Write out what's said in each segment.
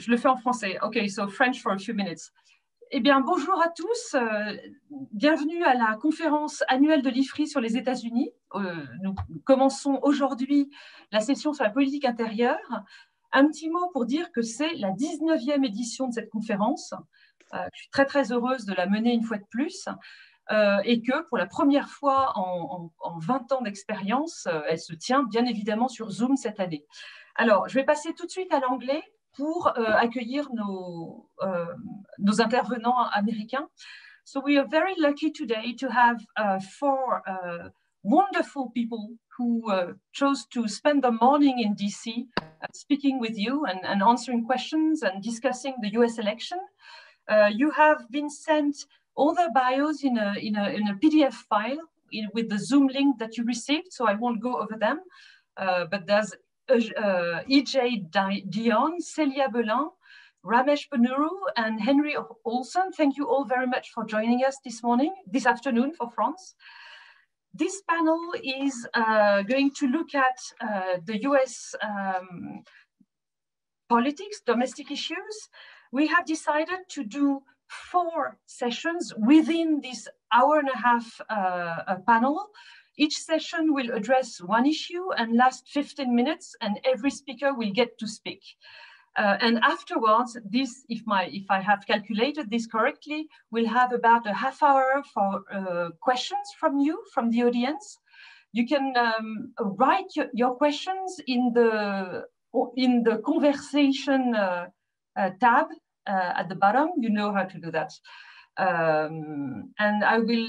Je le fais en français. OK, so French for a few minutes. Eh bien, bonjour à tous. Bienvenue à la conférence annuelle de l'IFRI sur les États-Unis. Nous commençons aujourd'hui la session sur la politique intérieure. Un petit mot pour dire que c'est la 19e édition de cette conférence. Je suis très, très heureuse de la mener une fois de plus. Et que pour la première fois en 20 ans d'expérience, elle se tient bien évidemment sur Zoom cette année. Alors, je vais passer tout de suite à l'anglais pour accueillir nos intervenants américains. So we are very lucky today to have four wonderful people who chose to spend the morning in DC speaking with you and answering questions and discussing the US election. You have been sent all their bios in a PDF file with the Zoom link that you received, so I won't go over them. But there's E.J. Dionne, Célia Belin, Ramesh Ponnuru, and Henry Olson. Thank you all very much for joining us this afternoon for France. This panel is going to look at the US politics, domestic issues. We have decided to do 4 sessions within this hour and a half panel. Each session will address one issue and last 15 minutes, and every speaker will get to speak. And afterwards, this, if I have calculated this correctly, we'll have about a half hour for questions from you, from the audience. You can write your questions in the conversation tab at the bottom. You know how to do that. And I will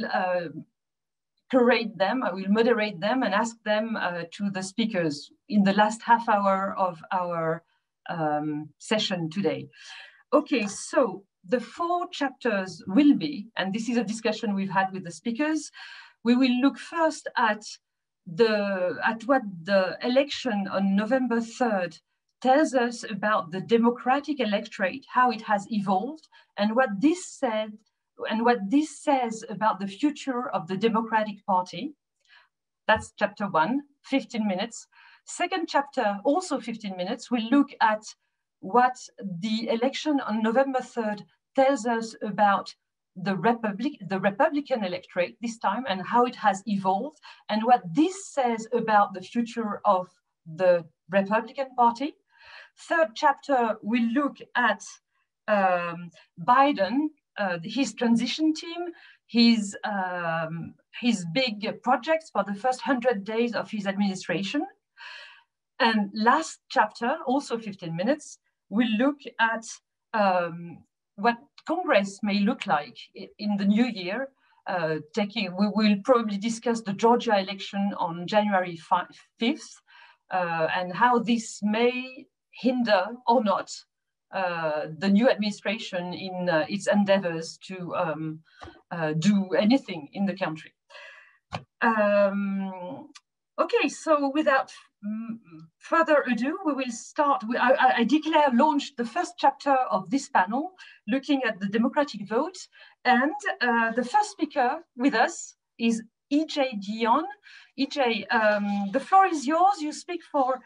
curate them, I will moderate them and ask them to the speakers in the last half hour of our session today. Okay, so the 4 chapters will be, and this is a discussion we've had with the speakers, we will look first at what the election on November 3rd tells us about the Democratic electorate, how it has evolved, and what this says about the future of the Democratic Party. That's chapter 1, 15 minutes. Second chapter, also 15 minutes, we'll look at what the election on November 3rd tells us about the Republican electorate this time and how it has evolved, and what this says about the future of the Republican Party. Third chapter, we'll look at Biden, his transition team, his big projects for the first 100 days of his administration. And last chapter, also 15 minutes, we'll look at what Congress may look like in the new year. We will probably discuss the Georgia election on January 5th and how this may hinder or not the new administration in its endeavors to do anything in the country. Okay, so without further ado, we will start. I declare launched the first chapter of this panel, looking at the democratic vote. And the first speaker with us is E.J. Dionne. E.J., the floor is yours. You speak for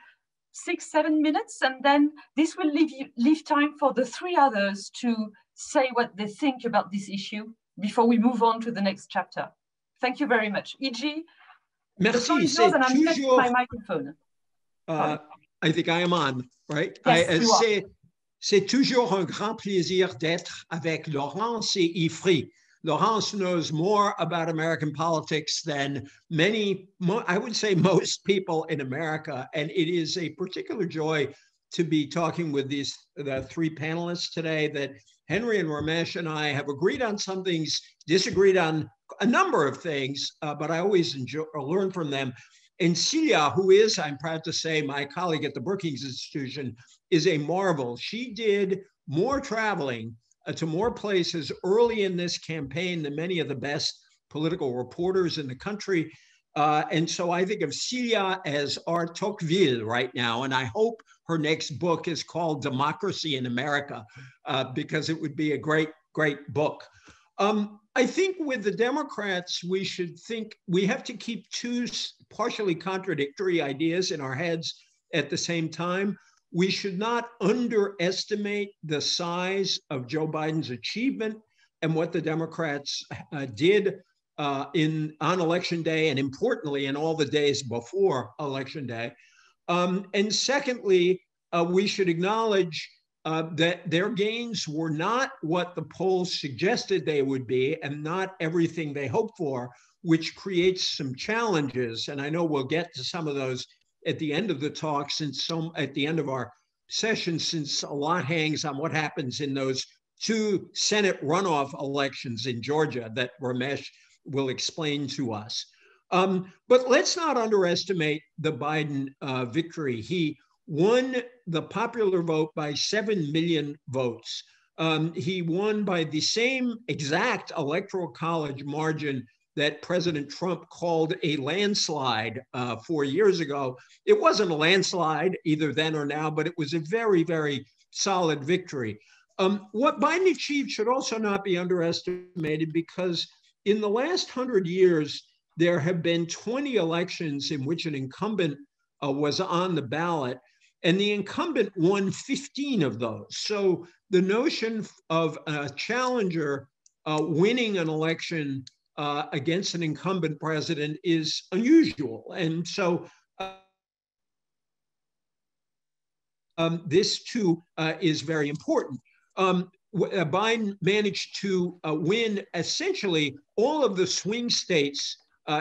6-7 minutes, and then this will leave time for the 3 others to say what they think about this issue before we move on to the next chapter. Thank you very much. E.J., the floor is yours, and I'm testing my microphone. I think I am on, right? Yes, c'est toujours un grand plaisir d'être avec Laurence et Ifri. Laurence knows more about American politics than I would say most people in America. And it is a particular joy to be talking with the 3 panelists today, that Henry and Ramesh and I have agreed on some things, disagreed on a number of things, but I always learn from them. And Célia, who is, I'm proud to say, my colleague at the Brookings Institution, is a marvel. She did more traveling to more places early in this campaign than many of the best political reporters in the country. And so I think of Célia as our Tocqueville right now. And I hope her next book is called Democracy in America, because it would be a great, great book. I think with the Democrats, we have to keep 2 partially contradictory ideas in our heads at the same time. We should not underestimate the size of Joe Biden's achievement and what the Democrats did on Election Day, and importantly, in all the days before Election Day. And secondly, we should acknowledge that their gains were not what the polls suggested they would be and not everything they hoped for, which creates some challenges. And I know we'll get to some of those at the end of the talk, at the end of our session, since a lot hangs on what happens in those two Senate runoff elections in Georgia that Ramesh will explain to us. But let's not underestimate the Biden victory. He won the popular vote by 7 million votes. He won by the same exact electoral college margin that President Trump called a landslide 4 years ago. It wasn't a landslide either then or now, but it was a very, very solid victory. What Biden achieved should also not be underestimated, because in the last 100 years, there have been 20 elections in which an incumbent was on the ballot, and the incumbent won 15 of those. So the notion of a challenger winning an election against an incumbent president is unusual. And so this too is very important. Biden managed to win essentially all of the swing states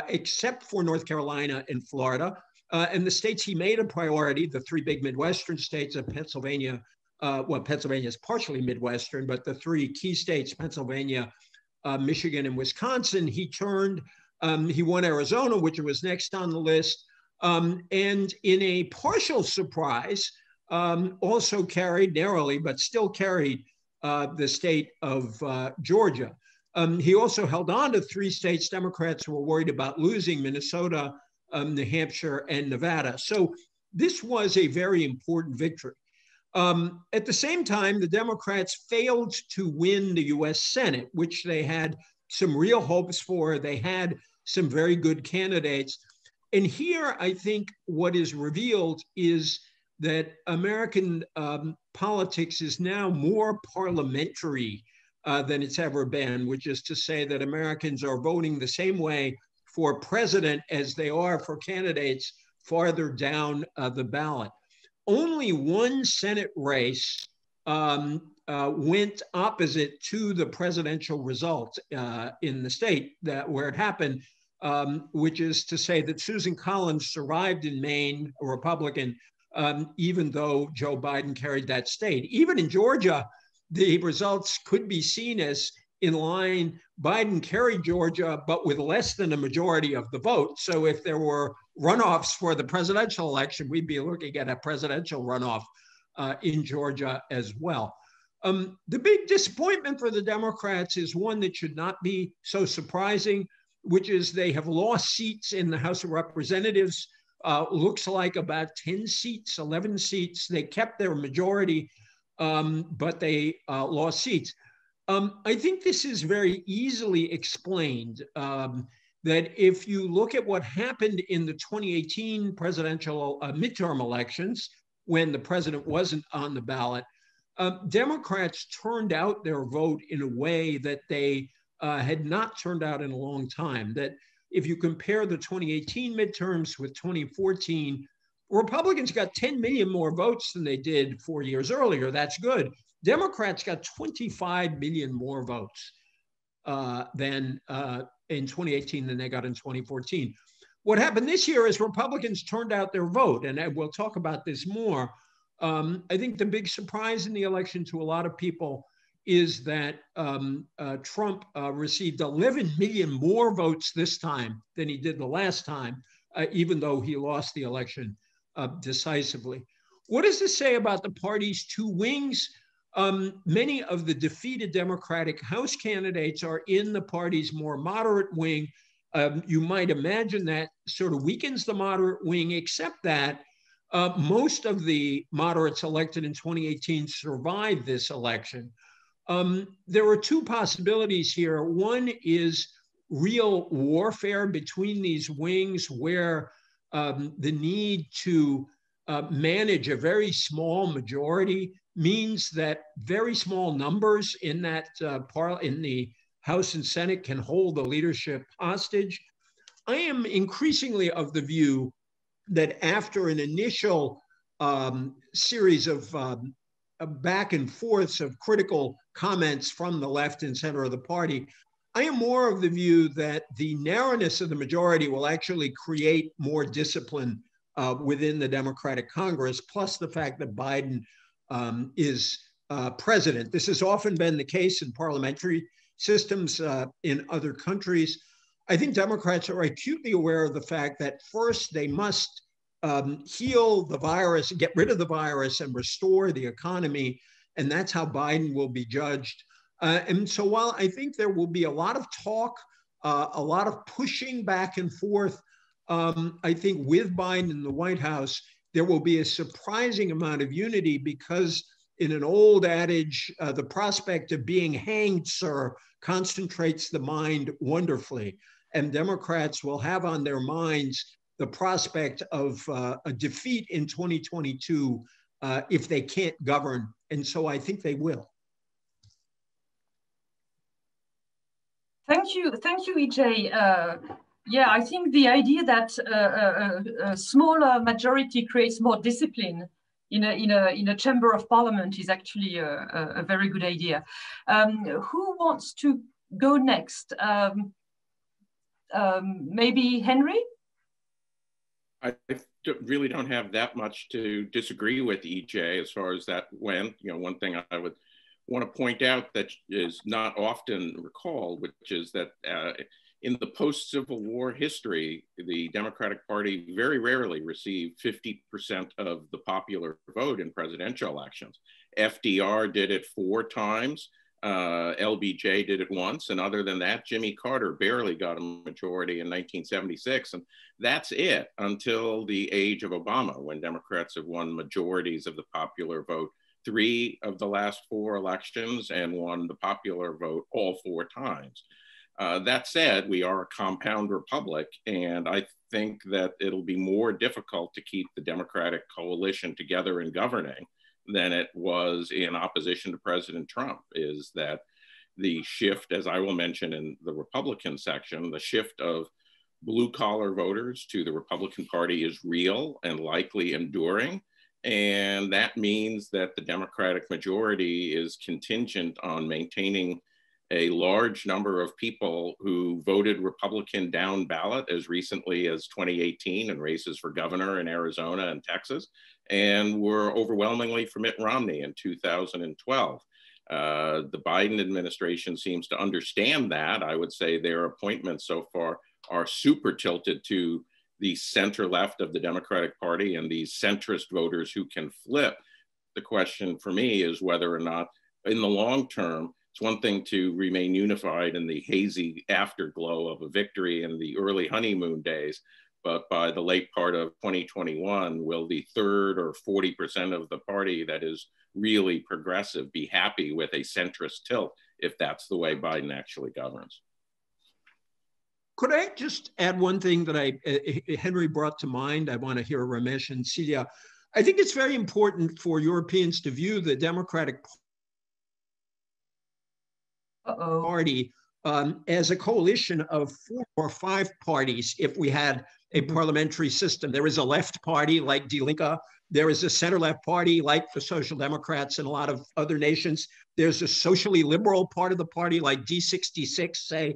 except for North Carolina and Florida. And the states he made a priority, the three big Midwestern states of Pennsylvania, well, Pennsylvania is partially Midwestern, but the three key states, Pennsylvania, Michigan, and Wisconsin, he won Arizona, which was next on the list. And in a partial surprise, also carried narrowly, but still carried the state of Georgia. He also held on to three states Democrats were worried about losing: Minnesota, New Hampshire, and Nevada. So this was a very important victory. At the same time, the Democrats failed to win the US Senate, which they had some real hopes for. They had some very good candidates. And here, I think what is revealed is that American politics is now more parliamentary than it's ever been, which is to say that Americans are voting the same way for president as they are for candidates farther down the ballot. Only one Senate race went opposite to the presidential result in the state where it happened, which is to say that Susan Collins survived in Maine, a Republican, even though Joe Biden carried that state. Even in Georgia, the results could be seen as in line. Biden carried Georgia, but with less than a majority of the vote. So if there were runoffs for the presidential election, we'd be looking at a presidential runoff in Georgia as well. The big disappointment for the Democrats is one that should not be so surprising, which is they have lost seats in the House of Representatives. Looks like about 10 seats, 11 seats. They kept their majority, but they lost seats. I think this is very easily explained, that if you look at what happened in the 2018 presidential midterm elections, when the president wasn't on the ballot, Democrats turned out their vote in a way that they had not turned out in a long time. That if you compare the 2018 midterms with 2014, Republicans got 10 million more votes than they did 4 years earlier. That's good. Democrats got 25 million more votes than in 2018 than they got in 2014. What happened this year is Republicans turned out their vote, and we'll talk about this more. I think the big surprise in the election to a lot of people is that Trump received 11 million more votes this time than he did the last time, even though he lost the election decisively. What does this say about the party's two wings? Many of the defeated Democratic House candidates are in the party's more moderate wing. You might imagine that sort of weakens the moderate wing, except that most of the moderates elected in 2018 survived this election. There are two possibilities here. One is real warfare between these wings, where the need to manage a very small majority means that very small numbers in that in the House and Senate can hold the leadership hostage. I am increasingly of the view that after an initial series of back and forths of critical comments from the left and center of the party, I am more of the view that the narrowness of the majority will actually create more discipline within the Democratic Congress, plus the fact that Biden is president. This has often been the case in parliamentary systems in other countries. I think Democrats are acutely aware of the fact that first they must heal the virus, get rid of the virus, and restore the economy. And that's how Biden will be judged. And so while I think there will be a lot of talk, a lot of pushing back and forth, I think with Biden in the White House, there will be a surprising amount of unity because in an old adage, the prospect of being hanged, sir, concentrates the mind wonderfully. And Democrats will have on their minds the prospect of a defeat in 2022 if they can't govern. And so I think they will. Thank you, EJ. Yeah, I think the idea that a smaller majority creates more discipline in a chamber of parliament is actually a very good idea. Who wants to go next? Maybe Henry? I really don't have that much to disagree with EJ as far as that went. You know, one thing I would want to point out that is not often recalled, which is that in the post-Civil War history, the Democratic Party very rarely received 50% of the popular vote in presidential elections. FDR did it 4 times. LBJ did it once, and other than that, Jimmy Carter barely got a majority in 1976, and that's it until the age of Obama, when Democrats have won majorities of the popular vote 3 of the last 4 elections and won the popular vote all 4 times. That said, we are a compound republic, and I think that it'll be more difficult to keep the Democratic coalition together in governing than it was in opposition to President Trump. Is that the shift, as I will mention in the Republican section, the shift of blue collar voters to the Republican Party is real and likely enduring. And that means that the Democratic majority is contingent on maintaining a large number of people who voted Republican down ballot as recently as 2018 in races for governor in Arizona and Texas, and were overwhelmingly for Mitt Romney in 2012. The Biden administration seems to understand that. I would say their appointments so far are super tilted to the center left of the Democratic Party and these centrist voters who can flip. The question for me is whether or not in the long term, it's one thing to remain unified in the hazy afterglow of a victory in the early honeymoon days, but by the late part of 2021, will the 3rd or 40% of the party that is really progressive be happy with a centrist tilt if that's the way Biden actually governs? Could I just add one thing that Henry brought to mind? I want to hear Ramesh and Célia. I think it's very important for Europeans to view the Democratic Party as a coalition of 4 or 5 parties if we had a parliamentary system. There is a left party like Die Linke. There is a center-left party like the Social Democrats in a lot of other nations. There's a socially liberal part of the party like D66, say,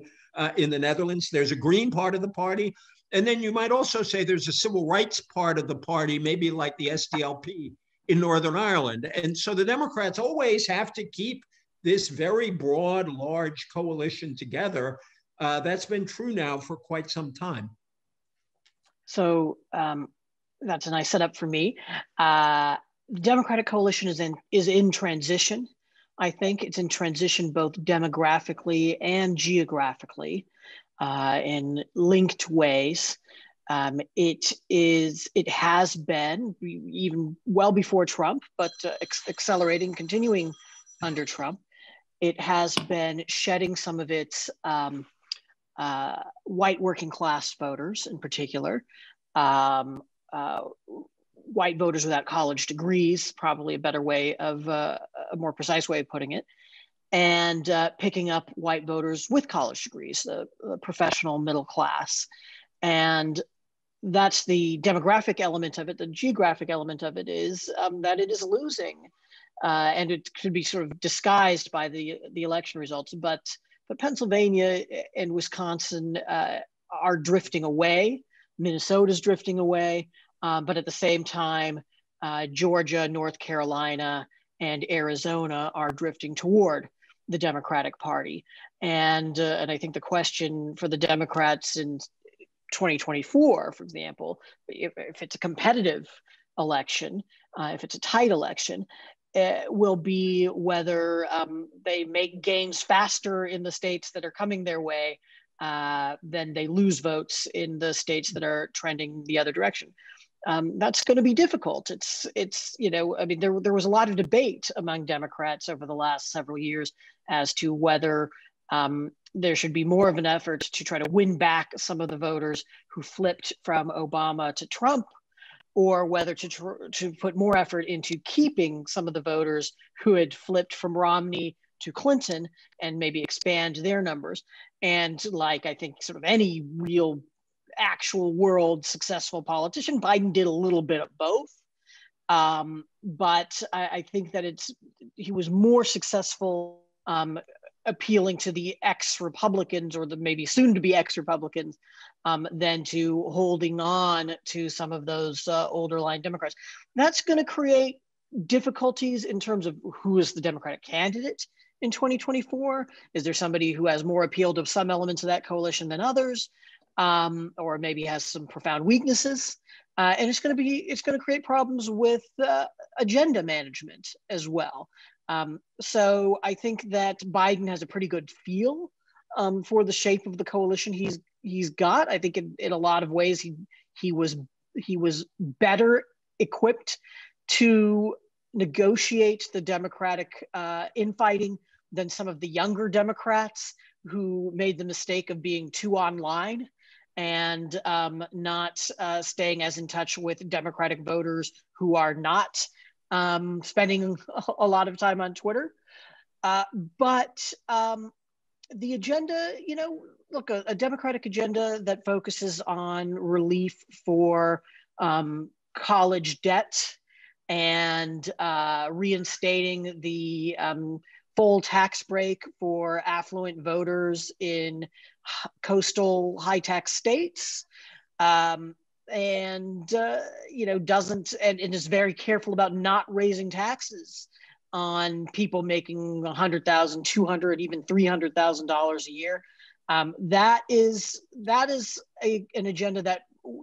in the Netherlands. There's a green part of the party. And then you might also say there's a civil rights part of the party, maybe like the SDLP in Northern Ireland. And so the Democrats always have to keep this very broad, large coalition together. That's been true now for quite some time. So that's a nice setup for me. The Democratic coalition is in transition. I think it's in transition both demographically and geographically in linked ways. It has been even well before Trump, but accelerating, continuing under Trump. It has been shedding some of its white working class voters in particular, white voters without college degrees, probably a better way of, a more precise way of putting it, and picking up white voters with college degrees, the professional middle class. And that's the demographic element of it. The geographic element of it is that it is losing. And it could be sort of disguised by the election results. But Pennsylvania and Wisconsin are drifting away. Minnesota's drifting away. But at the same time, Georgia, North Carolina, and Arizona are drifting toward the Democratic Party. And I think the question for the Democrats in 2024, for example, if it's a competitive election, if it's a tight election, will be whether they make gains faster in the states that are coming their way than they lose votes in the states that are trending the other direction. That's going to be difficult. It's you know, I mean, there was a lot of debate among Democrats over the last several years as to whether there should be more of an effort to try to win back some of the voters who flipped from Obama to Trump, or whether to put more effort into keeping some of the voters who had flipped from Romney to Clinton and maybe expand their numbers. And like, I think sort of any real actual world successful politician, Biden did a little bit of both. But I think that he was more successful appealing to the ex-Republicans, or the maybe soon to be ex-Republicans, than to holding on to some of those older line Democrats. That's going to create difficulties in terms of who is the Democratic candidate in 2024. Is there somebody who has more appeal to some elements of that coalition than others, or maybe has some profound weaknesses? And it's going to create problems with agenda management as well. So I think that Biden has a pretty good feel for the shape of the coalition he's got. I think in a lot of ways he was better equipped to negotiate the Democratic infighting than some of the younger Democrats who made the mistake of being too online and not staying as in touch with Democratic voters who are not spending a lot of time on Twitter. But the agenda, you know, look, a Democratic agenda that focuses on relief for college debt and reinstating the full tax break for affluent voters in coastal high tax states, and you know, doesn't and is very careful about not raising taxes on people making $100,000, $200,000, even $300,000 a year. That is an agenda that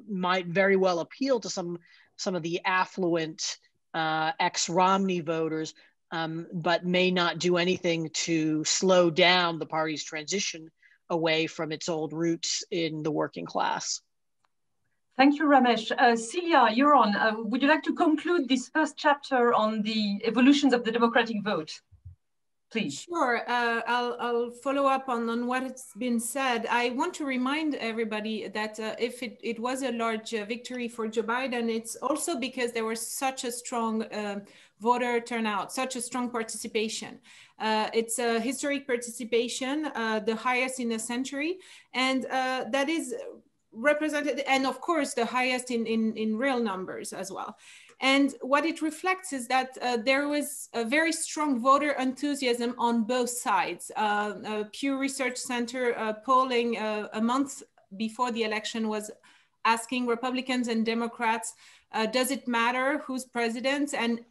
might very well appeal to some of the affluent ex-Romney voters, but may not do anything to slow down the party's transition away from its old roots in the working class. Thank you, Ramesh. Célia, you're on. Would you like to conclude this first chapter on the evolutions of the Democratic vote, please? Sure. I'll follow up on what has been said. I want to remind everybody that if it was a large victory for Joe Biden, it's also because there was such a strong voter turnout, such a strong participation. It's a historic participation, the highest in a century, and that is represented, and of course the highest in real numbers as well. And what it reflects is that there was a very strong voter enthusiasm on both sides. Pew Research Center polling a month before the election was asking Republicans and Democrats, does it matter who's president? And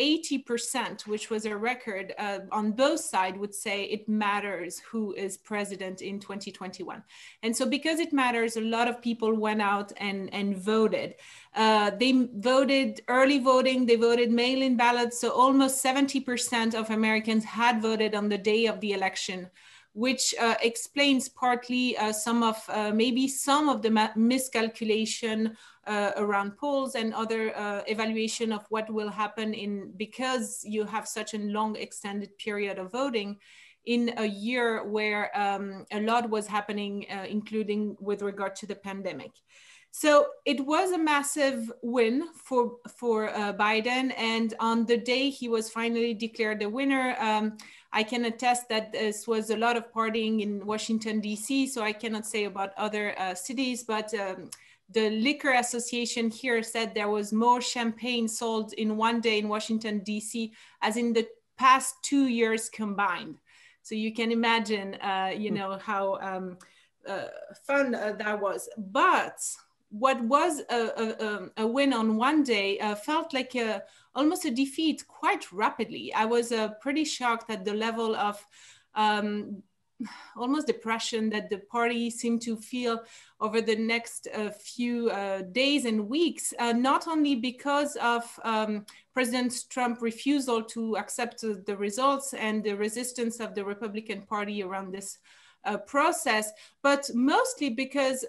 80%, which was a record on both sides, would say it matters who is president in 2021. And so because it matters, a lot of people went out and voted. They voted early voting, they voted mail-in ballots. So almost 70% of Americans had voted on the day of the election, which explains partly maybe some of the miscalculation around polls and other evaluation of what will happen because you have such a long extended period of voting in a year where a lot was happening, including with regard to the pandemic. So it was a massive win for Biden. And on the day he was finally declared the winner, I can attest that this was a lot of partying in Washington, D.C., so I cannot say about other cities, but the Liquor Association here said there was more champagne sold in one day in Washington, D.C. as in the past 2 years combined. So you can imagine, you know, how fun that was. But what was a win on one day felt like almost a defeat quite rapidly. I was pretty shocked at the level of almost depression that the party seemed to feel over the next few days and weeks, not only because of President Trump's refusal to accept the results and the resistance of the Republican Party around this process, but mostly because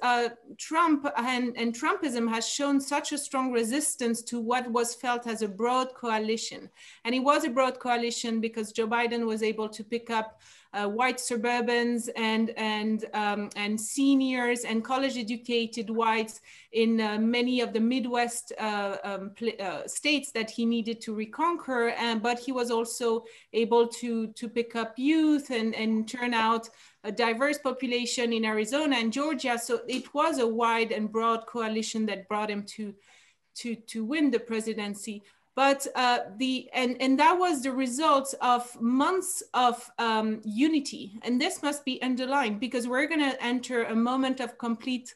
Trump and Trumpism has shown such a strong resistance to what was felt as a broad coalition. And it was a broad coalition because Joe Biden was able to pick up white suburbans and seniors and college-educated whites in many of the Midwest states that he needed to reconquer. But he was also able to pick up youth and turn out a diverse population in Arizona and Georgia. So it was a wide and broad coalition that brought him to win the presidency. But and that was the result of months of unity. And this must be underlined because we're going to enter a moment of complete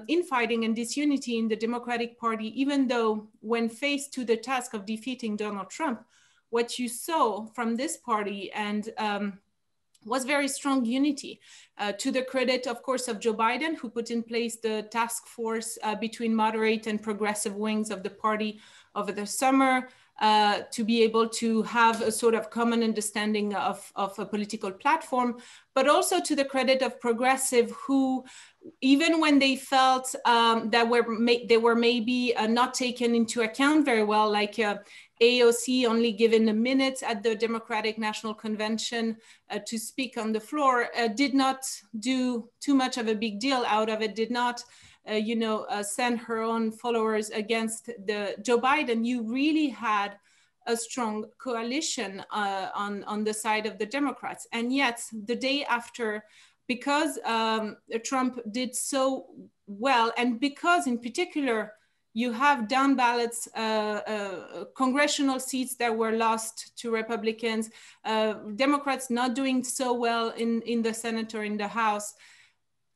infighting and disunity in the Democratic Party, even though when faced to the task of defeating Donald Trump, what you saw from this party and was very strong unity, to the credit, of course, of Joe Biden, who put in place the task force between moderate and progressive wings of the party over the summer to be able to have a sort of common understanding of a political platform, but also to the credit of progressive who, even when they felt that they were maybe not taken into account very well, like AOC only given a minute at the Democratic National Convention to speak on the floor, did not do too much of a big deal out of it, did not send her own followers against Joe Biden. You really had a strong coalition on the side of the Democrats. And yet the day after, because Trump did so well, and because in particular, you have down ballots, congressional seats that were lost to Republicans, Democrats not doing so well in the Senate or in the House,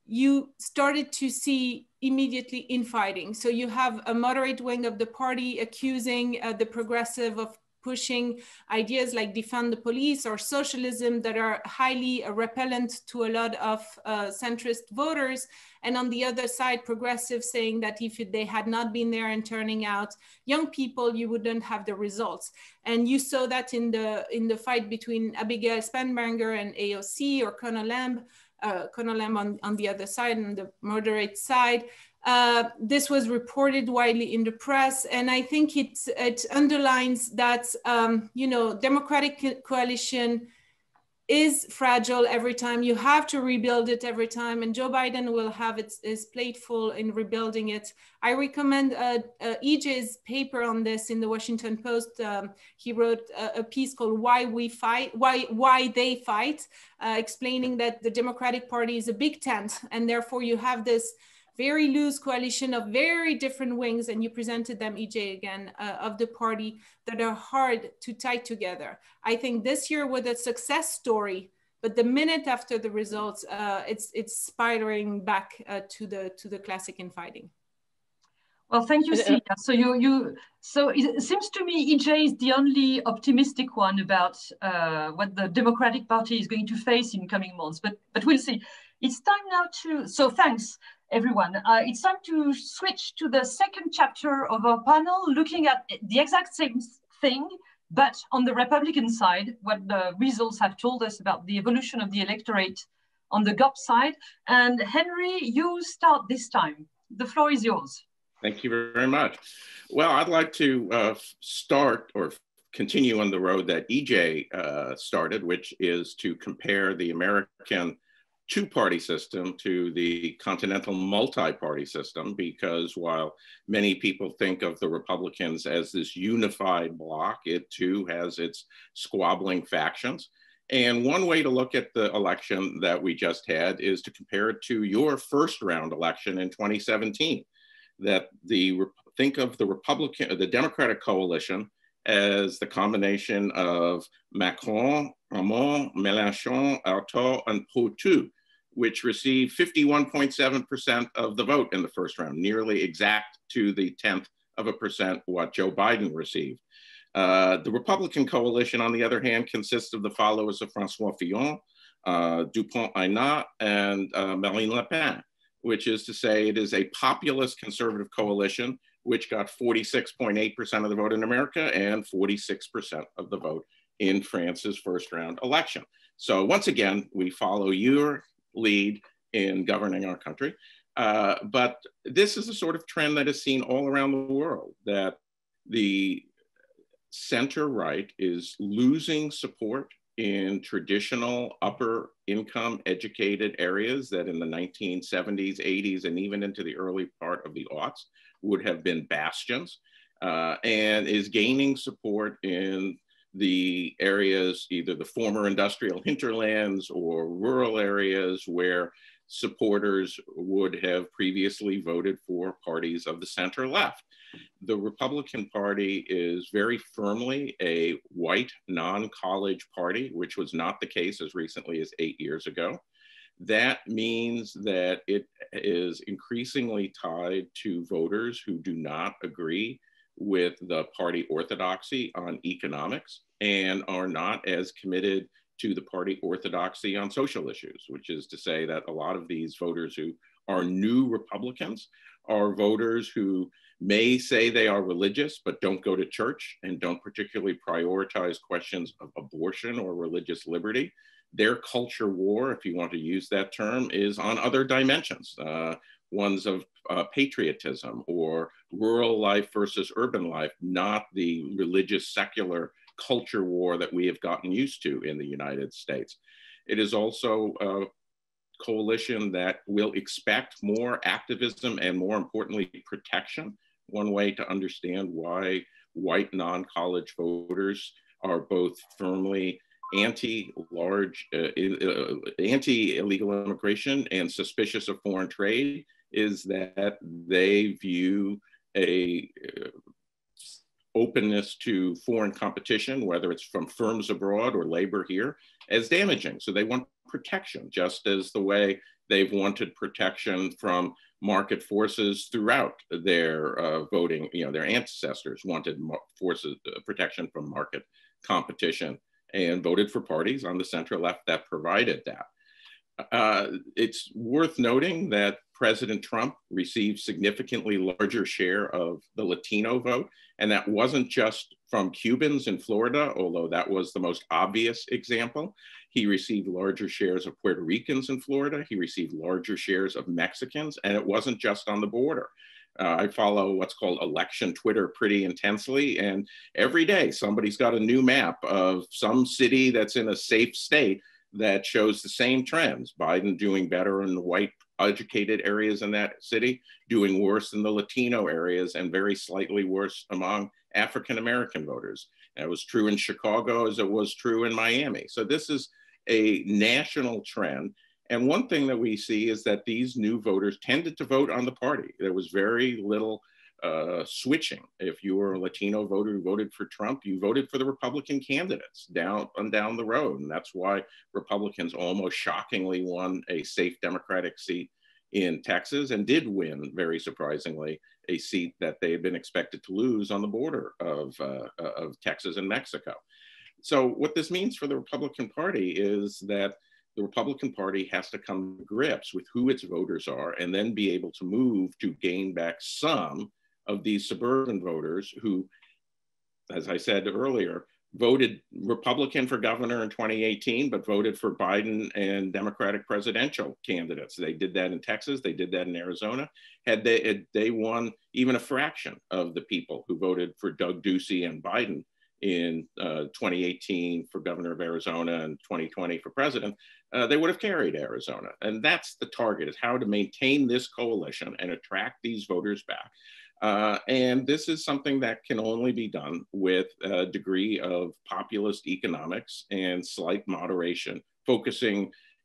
you started to see immediately infighting. So you have a moderate wing of the party accusing the progressive of pushing ideas like defund the police or socialism that are highly repellent to a lot of centrist voters. And on the other side, progressive saying that if they had not been there and turning out young people, you wouldn't have the results. And you saw that in the fight between Abigail Spanberger and AOC, or Colonel Lamb on the other side, on the moderate side. This was reported widely in the press, and I think it underlines that Democratic coalition is fragile every time. You have to rebuild it every time, and Joe Biden will have his plate full in rebuilding it. I recommend EJ's paper on this in the Washington Post. He wrote a piece called "Why We Fight," why they fight, explaining that the Democratic Party is a big tent, and therefore you have this very loose coalition of very different wings, and you presented them, EJ, again, of the party that are hard to tie together. I think this year was a success story, but the minute after the results, it's spiraling back to the classic infighting. Well, thank you, Célia. So it seems to me EJ is the only optimistic one about what the Democratic Party is going to face in coming months, but we'll see. It's time now so thanks, everyone. It's time to switch to the second chapter of our panel, looking at the exact same thing, but on the Republican side, what the results have told us about the evolution of the electorate on the GOP side. And Henry, you start this time. The floor is yours. Thank you very much. Well, I'd like to start or continue on the road that EJ started, which is to compare the American two-party system to the continental multi-party system, because while many people think of the Republicans as this unified bloc, it too has its squabbling factions. And one way to look at the election that we just had is to compare it to your first round election in 2017. Think of the Democratic coalition as the combination of Macron, Hamon, Mélenchon, Artaud, and Poutou, which received 51.7% of the vote in the first round, nearly exact to the 0.1% what Joe Biden received. The Republican coalition, on the other hand, consists of the followers of François Fillon, Dupont-Aignan, and Marine Le Pen, which is to say it is a populist conservative coalition which got 46.8% of the vote in America and 46% of the vote in France's first round election. So once again, we follow your lead in governing our country. But this is a sort of trend that is seen all around the world, that the center-right is losing support in traditional upper income educated areas that in the 1970s, 80s, and even into the early part of the aughts would have been bastions, and is gaining support in the areas, either the former industrial hinterlands or rural areas where supporters would have previously voted for parties of the center left. The Republican Party is very firmly a white non-college party, which was not the case as recently as 8 years ago. That means that it is increasingly tied to voters who do not agree with the party orthodoxy on economics and are not as committed to the party orthodoxy on social issues, which is to say that a lot of these voters who are new Republicans are voters who may say they are religious, but don't go to church and don't particularly prioritize questions of abortion or religious liberty. Their culture war, if you want to use that term, is on other dimensions, ones of patriotism or rural life versus urban life, not the religious secular culture war that we have gotten used to in the United States. It is also a coalition that will expect more activism and, more importantly, protection. One way to understand why white non-college voters are both firmly anti-illegal immigration and suspicious of foreign trade is that they view a openness to foreign competition, whether it's from firms abroad or labor here, as damaging. So they want protection, just as the way they've wanted protection from market forces throughout their voting. You know, their ancestors wanted protection from market competition and voted for parties on the center left that provided that. It's worth noting that President Trump received significantly larger share of the Latino vote, and that wasn't just from Cubans in Florida, although that was the most obvious example. He received larger shares of Puerto Ricans in Florida. He received larger shares of Mexicans, and it wasn't just on the border. I follow what's called election Twitter pretty intensely, and every day somebody's got a new map of some city that's in a safe state that shows the same trends. Biden doing better in the white educated areas in that city, doing worse in the Latino areas, and very slightly worse among African-American voters. And it was true in Chicago as it was true in Miami. So this is a national trend. And one thing that we see is that these new voters tended to vote on the party. There was very little switching. If you were a Latino voter who voted for Trump, you voted for the Republican candidates down the road. And that's why Republicans almost shockingly won a safe Democratic seat in Texas and did win, very surprisingly, a seat that they had been expected to lose on the border of Texas and Mexico. So what this means for the Republican Party is that the Republican Party has to come to grips with who its voters are and then be able to move to gain back some of these suburban voters who, as I said earlier, voted Republican for governor in 2018, but voted for Biden and Democratic presidential candidates. They did that in Texas, they did that in Arizona. Had they won even a fraction of the people who voted for Doug Ducey and Biden in 2018 for governor of Arizona and 2020 for president, they would have carried Arizona. And that's the target, is how to maintain this coalition and attract these voters back. And this is something that can only be done with a degree of populist economics and slight moderation,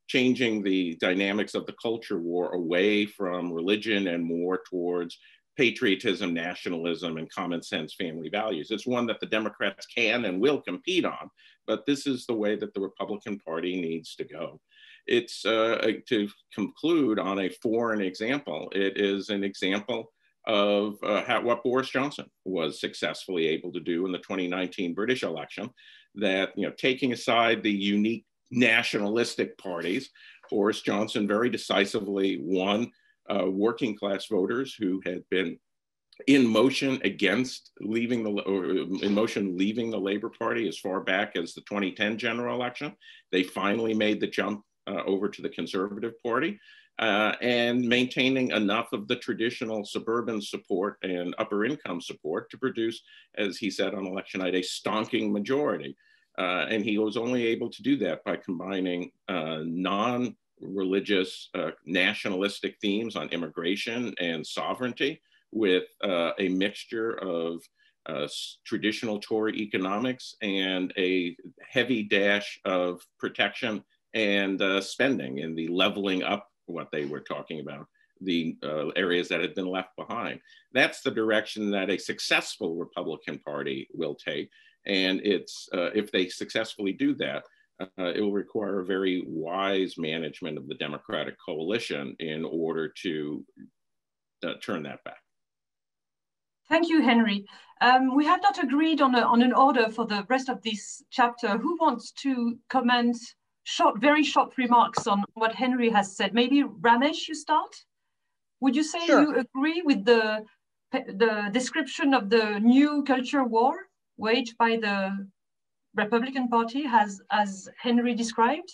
changing the dynamics of the culture war away from religion and more towards patriotism, nationalism, and common sense family values. It's one that the Democrats can and will compete on, but this is the way that the Republican Party needs to go. It's, to conclude on a foreign example, it is an example of what Boris Johnson was successfully able to do in the 2019 British election, that, taking aside the unique nationalistic parties, Boris Johnson very decisively won working class voters who had been in motion leaving the Labour Party as far back as the 2010 general election. They finally made the jump over to the Conservative Party, and maintaining enough of the traditional suburban support and upper income support to produce, as he said on election night, a stonking majority. And he was only able to do that by combining non-religious nationalistic themes on immigration and sovereignty with a mixture of traditional Tory economics and a heavy dash of protection and spending in the leveling up, what they were talking about, the areas that had been left behind. That's the direction that a successful Republican Party will take. And it's, if they successfully do that, it will require a very wise management of the Democratic coalition in order to turn that back. Thank you, Henry. We have not agreed on an order for the rest of this chapter. Who wants to comment very short remarks on what Henry has said? Maybe Ramesh, you start? Would you say Sure. You agree with the description of the new culture war waged by the Republican Party as Henry described?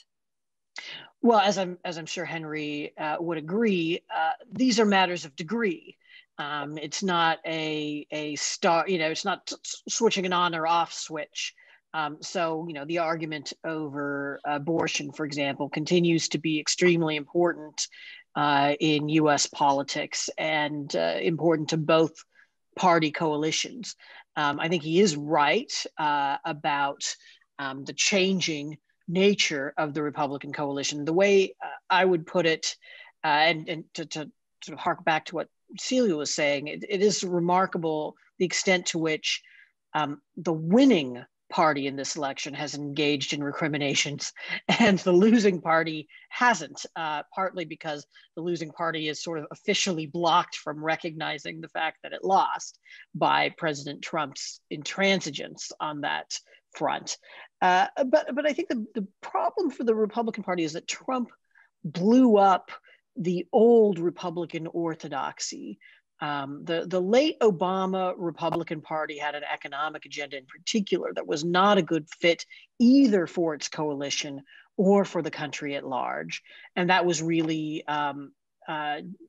Well, as I'm sure Henry would agree, these are matters of degree. It's not a star, it's not switching an on or off switch. So, the argument over abortion, for example, continues to be extremely important in US politics and important to both party coalitions. I think he is right about the changing nature of the Republican coalition. The way I would put it, and to sort of hark back to what Célia was saying, it is remarkable the extent to which the winning party in this election has engaged in recriminations and the losing party hasn't, partly because the losing party is sort of officially blocked from recognizing the fact that it lost by President Trump's intransigence on that front. But I think the problem for the Republican Party is that Trump blew up the old Republican orthodoxy. The late Obama Republican Party had an economic agenda in particular that was not a good fit either for its coalition or for the country at large. And that was really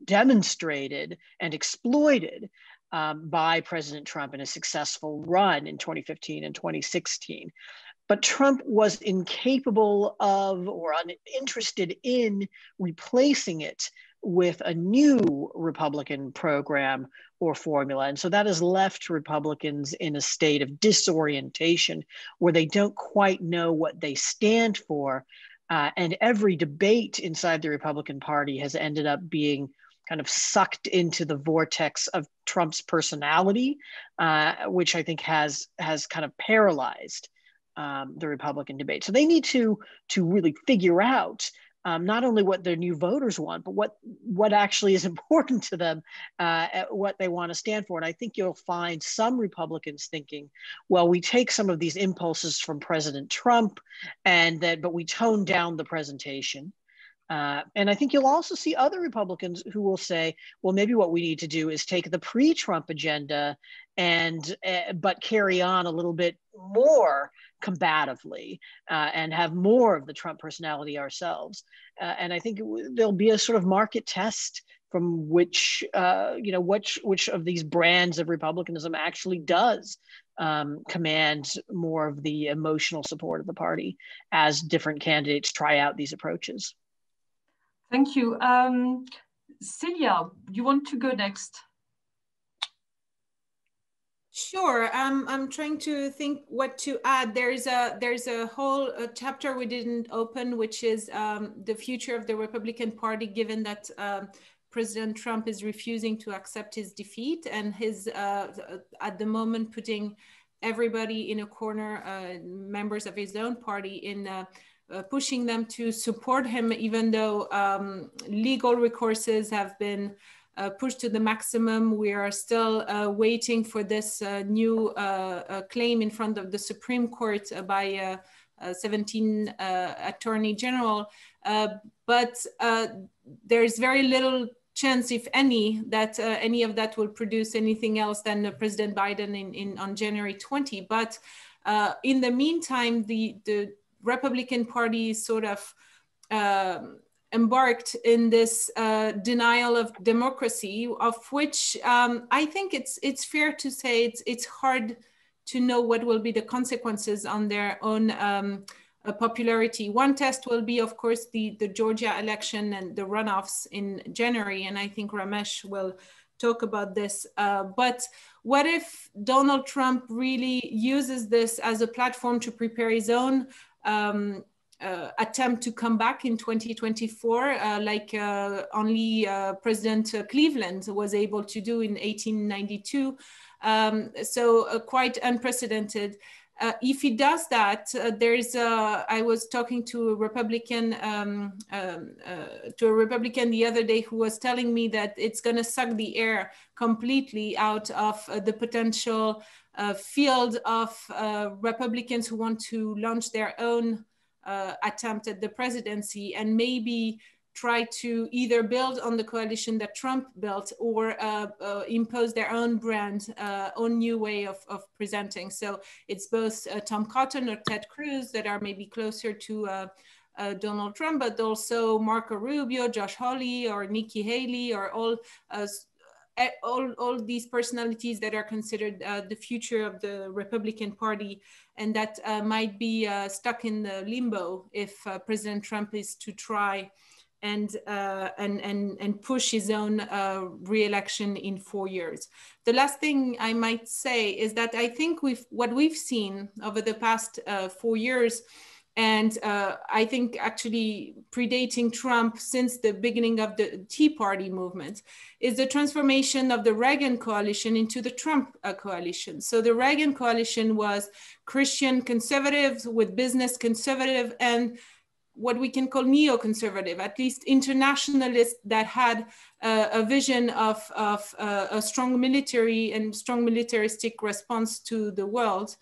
demonstrated and exploited by President Trump in a successful run in 2015 and 2016. But Trump was incapable of or uninterested in replacing it with a new Republican program or formula. And so that has left Republicans in a state of disorientation where they don't quite know what they stand for. And every debate inside the Republican Party has ended up being kind of sucked into the vortex of Trump's personality, which I think has kind of paralyzed the Republican debate. So they need to really figure out not only what their new voters want, but what actually is important to them, what they want to stand for. And I think you'll find some Republicans thinking, well, we take some of these impulses from President Trump, but we tone down the presentation. And I think you'll also see other Republicans who will say, well, maybe what we need to do is take the pre-Trump agenda but carry on a little bit more combatively and have more of the Trump personality ourselves. And I think there'll be a sort of market test which which of these brands of republicanism actually does command more of the emotional support of the party as different candidates try out these approaches. Thank you. Célia, you want to go next? Sure. I'm trying to think what to add. There's a whole chapter we didn't open, which is the future of the Republican Party, given that President Trump is refusing to accept his defeat and his, at the moment, putting everybody in a corner, members of his own party, in pushing them to support him, even though legal recourses have been pushed to the maximum. We are still waiting for this new claim in front of the Supreme Court by 17 Attorney General. But there's very little chance, if any, that any of that will produce anything else than President Biden on January 20. But in the meantime, the Republican Party is sort of embarked in this denial of democracy, of which I think it's fair to say it's hard to know what will be the consequences on their own popularity. One test will be, of course, the Georgia election and the runoffs in January, and I think Ramesh will talk about this. But what if Donald Trump really uses this as a platform to prepare his own attempt to come back in 2024, like only President Cleveland was able to do in 1892. So quite unprecedented. If he does that, I was talking to a Republican the other day who was telling me that it's going to suck the air completely out of the potential field of Republicans who want to launch their own attempt at the presidency and maybe try to either build on the coalition that Trump built or impose their own brand, own new way of presenting. So it's both Tom Cotton or Ted Cruz that are maybe closer to Donald Trump, but also Marco Rubio, Josh Hawley, or Nikki Haley, or all these personalities that are considered the future of the Republican Party, and that might be stuck in the limbo if President Trump is to try and push his own re-election in 4 years. The last thing I might say is that I think what we've seen over the past 4 years, and I think actually predating Trump since the beginning of the Tea Party movement, is the transformation of the Reagan coalition into the Trump coalition. So the Reagan coalition was Christian conservatives with business conservative and what we can call neoconservative, at least internationalists that had a vision of a strong military and strong militaristic response to the world,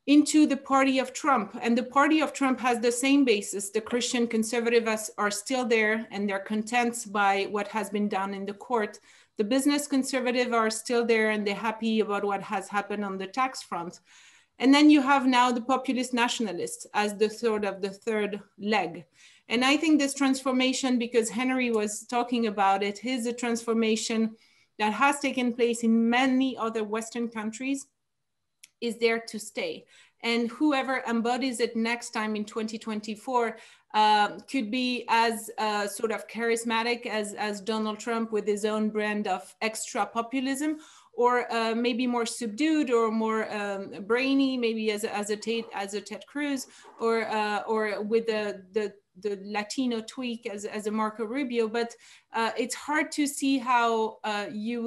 into the party of Trump. And the party of Trump has the same basis. The Christian conservatives are still there and they're content by what has been done in the court. The business conservatives are still there and they're happy about what has happened on the tax front. And then you have now the populist nationalists as the third leg. And I think this transformation, because Henry was talking about it, is a transformation that has taken place in many other Western countries, is there to stay. And whoever embodies it next time in 2024 could be as sort of charismatic as Donald Trump with his own brand of extra populism, or maybe more subdued or more brainy, maybe as a Ted Cruz, or with the Latino tweak as a Marco Rubio. But it's hard to see how you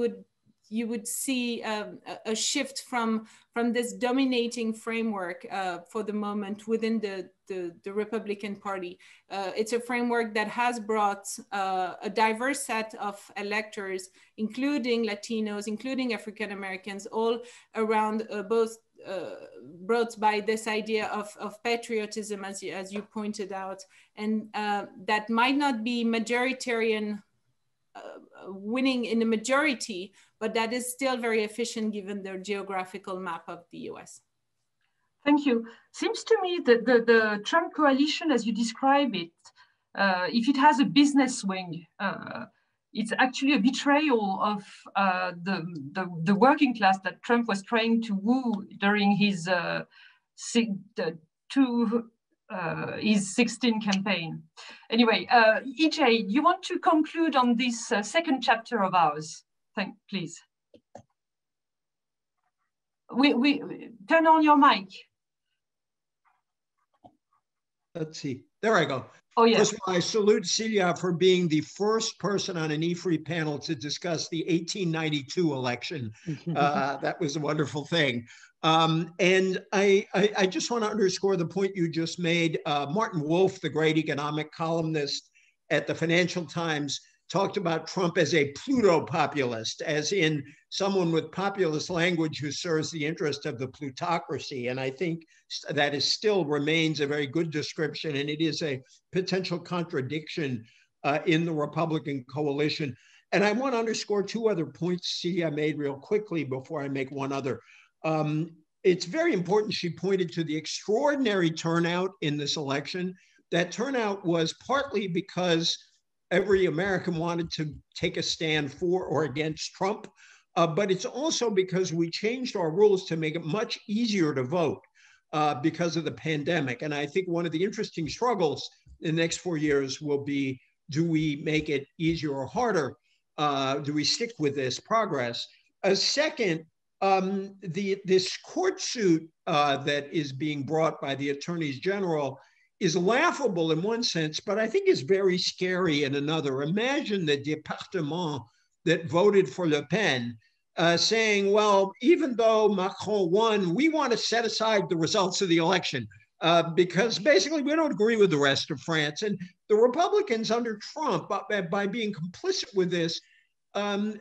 would see a shift from this dominating framework for the moment within the Republican Party. It's a framework that has brought a diverse set of electors, including Latinos, including African Americans, all around, both brought by this idea of patriotism, as you pointed out, and that might not be majoritarian, winning in the majority, but that is still very efficient given the geographical map of the US. Thank you. Seems to me that the Trump coalition, as you describe it, if it has a business wing, it's actually a betrayal of the working class that Trump was trying to woo during his 16 campaign. Anyway, EJ, you want to conclude on this second chapter of ours? Please. We turn on your mic. Let's see. There I go. Oh, yes. First of all, I salute Célia for being the first person on an IFRI panel to discuss the 1892 election. That was a wonderful thing. And I just want to underscore the point you just made. Martin Wolf, the great economic columnist at the Financial Times, talked about Trump as a pluto-populist, as in someone with populist language who serves the interest of the plutocracy. And I think that is still remains a very good description, and it is a potential contradiction in the Republican coalition. And I want to underscore two other points Célia made real quickly before I make one other. It's very important she pointed to the extraordinary turnout in this election. That turnout was partly because every American wanted to take a stand for or against Trump, but it's also because we changed our rules to make it much easier to vote because of the pandemic. And I think one of the interesting struggles in the next 4 years will be, do we make it easier or harder? Do we stick with this progress? Second, this court suit that is being brought by the attorneys general is laughable in one sense, but I think is very scary in another. Imagine the département that voted for Le Pen saying, well, even though Macron won, we want to set aside the results of the election because basically we don't agree with the rest of France. And the Republicans under Trump, by being complicit with this,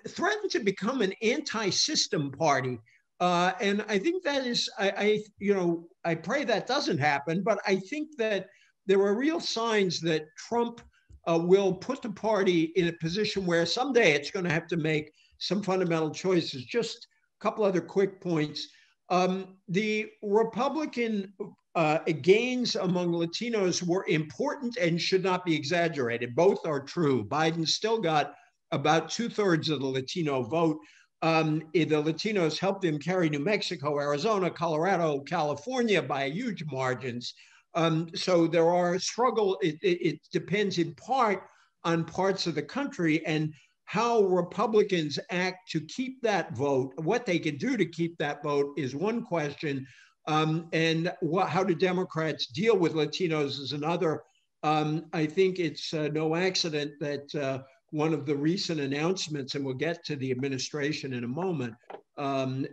threatened to become an anti-system party. And I think that is, I pray that doesn't happen, but I think that there are real signs that Trump will put the party in a position where someday it's going to have to make some fundamental choices. Just a couple other quick points. The Republican gains among Latinos were important and should not be exaggerated. Both are true. Biden still got about 2/3 of the Latino vote. The Latinos helped him carry New Mexico, Arizona, Colorado, California by huge margins. So there are struggle. It depends in part on parts of the country and how Republicans act to keep that vote. What they can do to keep that vote is one question. And how do Democrats deal with Latinos is another. I think it's no accident that one of the recent announcements, and we'll get to the administration in a moment,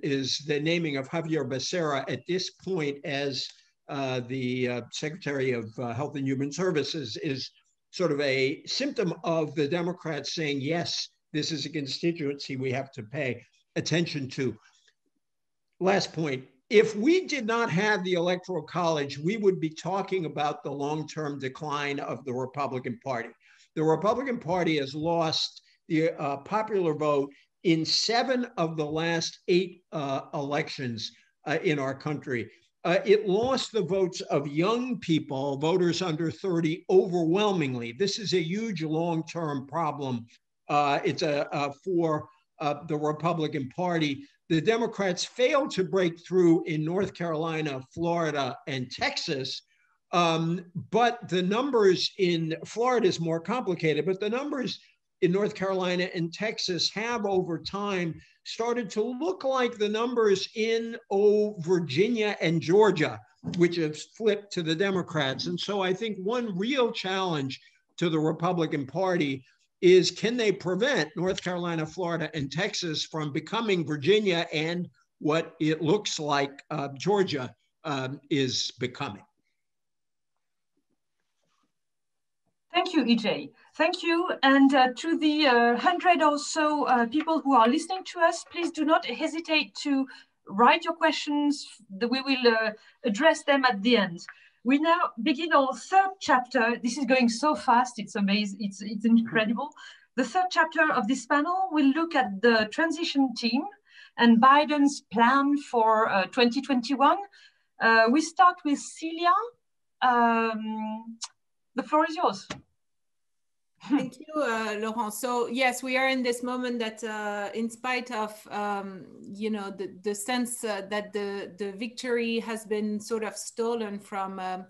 is the naming of Javier Becerra at this point as the Secretary of Health and Human Services is sort of a symptom of the Democrats saying, yes, this is a constituency we have to pay attention to. Last point, if we did not have the Electoral College, we would be talking about the long-term decline of the Republican Party. The Republican Party has lost the popular vote in 7 of the last 8 elections in our country. It lost the votes of young people, voters under 30, overwhelmingly. This is a huge long-term problem. It's for the Republican Party. The Democrats failed to break through in North Carolina, Florida, and Texas. But the numbers in Florida is more complicated, but the numbers in North Carolina and Texas have over time started to look like the numbers in Virginia and Georgia, which have flipped to the Democrats. And so I think one real challenge to the Republican Party is, can they prevent North Carolina, Florida, and Texas from becoming Virginia and what it looks like Georgia is becoming? Thank you, EJ. Thank you. And to the 100 or so people who are listening to us, please do not hesitate to write your questions. We will address them at the end. We now begin our third chapter. This is going so fast. It's amazing. It's incredible. The third chapter of this panel will look at the transition team and Biden's plan for 2021. We start with Célia. The floor is yours. Thank you, Laurent. So yes, we are in this moment that in spite of, you know, the sense that the victory has been sort of stolen from the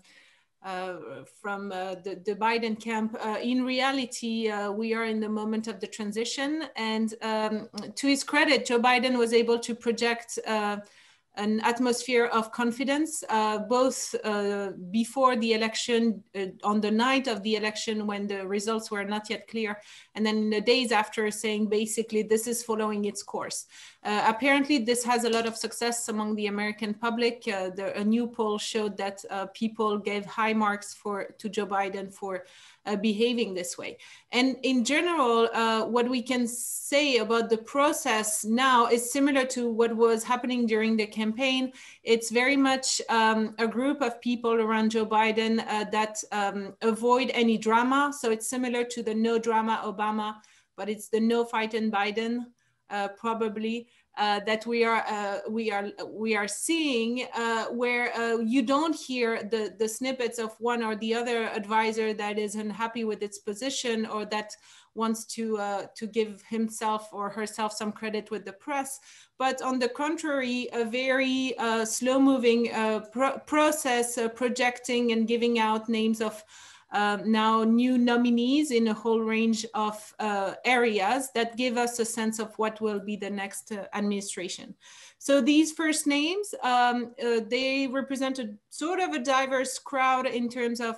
Biden camp, in reality, we are in the moment of the transition. And to his credit, Joe Biden was able to project an atmosphere of confidence, both before the election, on the night of the election when the results were not yet clear, and then in the days after, saying basically this is following its course. Apparently this has a lot of success among the American public. A new poll showed that people gave high marks to Joe Biden for behaving this way. And in general, what we can say about the process now is similar to what was happening during the campaign. It's very much a group of people around Joe Biden that avoid any drama. So it's similar to the no drama Obama, but it's the no fight in Biden, probably. That we are seeing, where you don't hear the snippets of one or the other advisor that is unhappy with its position or that wants to give himself or herself some credit with the press, but on the contrary, a very slow-moving process, projecting and giving out names of now new nominees in a whole range of areas that give us a sense of what will be the next administration. So these first names, they represent a sort of a diverse crowd in terms of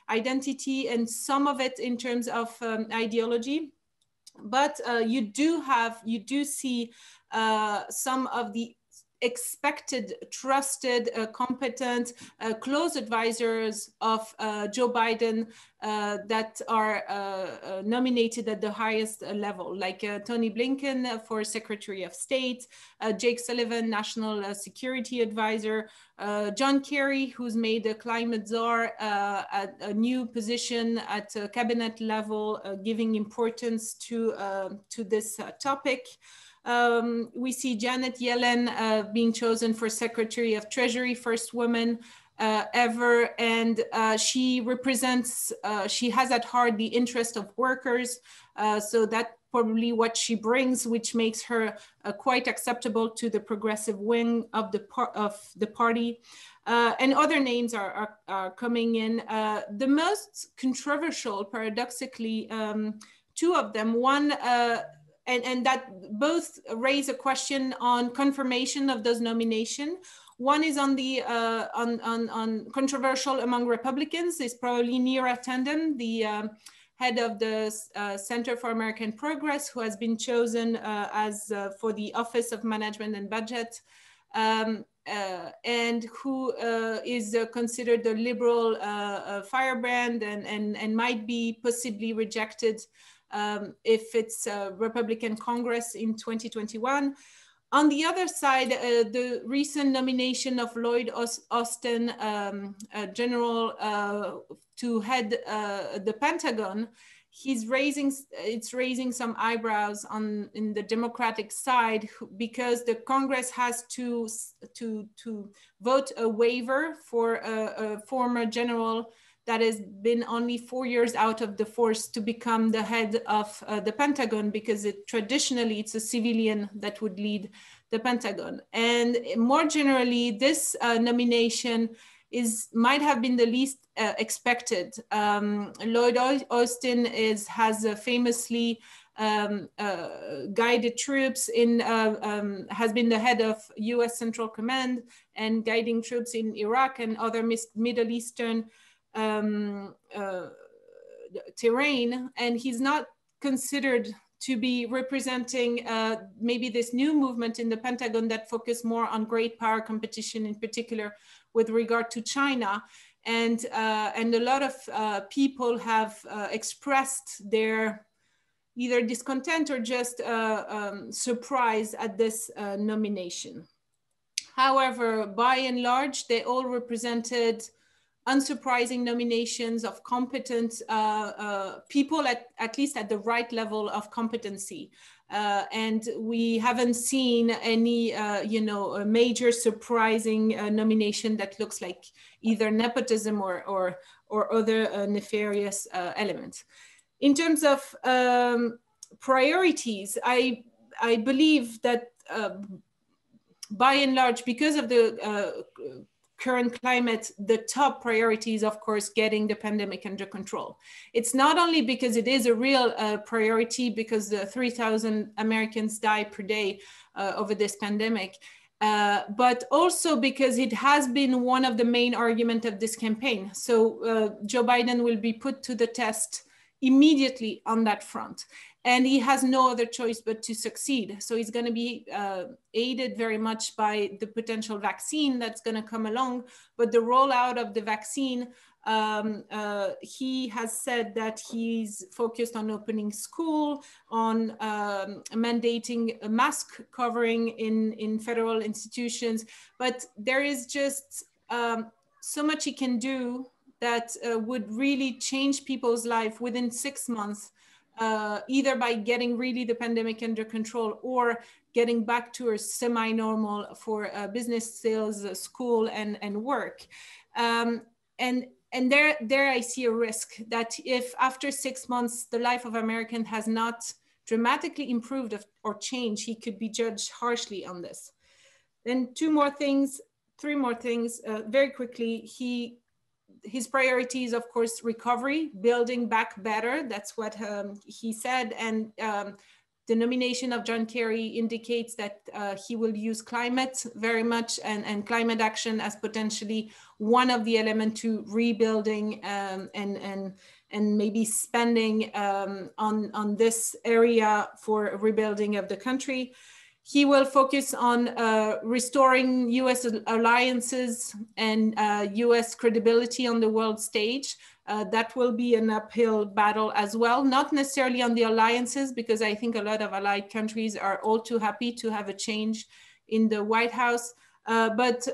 identity and some of it in terms of ideology. But you do see some of the expected, trusted, competent, close advisors of Joe Biden that are nominated at the highest level, like Tony Blinken for Secretary of State, Jake Sullivan, National Security Advisor, John Kerry, who's made a climate czar a new position at cabinet level, giving importance to this topic. We see Janet Yellen being chosen for Secretary of Treasury, first woman ever, and she represents, she has at heart the interest of workers, so that's probably what she brings, which makes her quite acceptable to the progressive wing of the party. And other names are coming in. The most controversial, paradoxically, two of them, one, and that both raise a question on confirmation of those nominations. One is on the on controversial among Republicans. Is probably Neera Tanden, the head of the Center for American Progress, who has been chosen as for the Office of Management and Budget, and who is considered the liberal firebrand and might be possibly rejected if it's a Republican Congress in 2021. On the other side, the recent nomination of Lloyd Austin, general to head the Pentagon, it's raising some eyebrows in the Democratic side, because the Congress has to vote a waiver for a former general that has been only 4 years out of the force to become the head of the Pentagon, because traditionally it's a civilian that would lead the Pentagon. And more generally, this nomination might have been the least expected. Lloyd Austin has famously guided troops has been the head of US Central Command and guiding troops in Iraq and other Middle Eastern terrain, and he's not considered to be representing maybe this new movement in the Pentagon that focus more on great power competition, in particular with regard to China. And a lot of people have expressed their either discontent or just surprise at this nomination. However, by and large, they all represented unsurprising nominations of competent people at least at the right level of competency. And we haven't seen any, a major surprising nomination that looks like either nepotism or other nefarious elements. In terms of priorities, I believe that by and large, because of the current climate, the top priority is, of course, getting the pandemic under control. It's not only because it is a real priority, because 3,000 Americans die per day over this pandemic, but also because it has been one of the main arguments of this campaign. So Joe Biden will be put to the test immediately on that front. And he has no other choice but to succeed. So he's going to be aided very much by the potential vaccine that's going to come along. But the rollout of the vaccine, he has said that he's focused on opening school, on mandating a mask covering in federal institutions. But there is just so much he can do that would really change people's life within 6 months. Either by getting really the pandemic under control or getting back to a semi-normal for business, sales, school, and work. And there I see a risk that if after 6 months, the life of American has not dramatically improved or changed, he could be judged harshly on this. Then three more things, very quickly. His priority is, of course, recovery, building back better. That's what he said. And the nomination of John Kerry indicates that he will use climate very much and climate action as potentially one of the elements to rebuilding and maybe spending on this area for rebuilding of the country. He will focus on restoring US alliances and US credibility on the world stage. That will be an uphill battle as well, not necessarily on the alliances, because I think a lot of allied countries are all too happy to have a change in the White House. But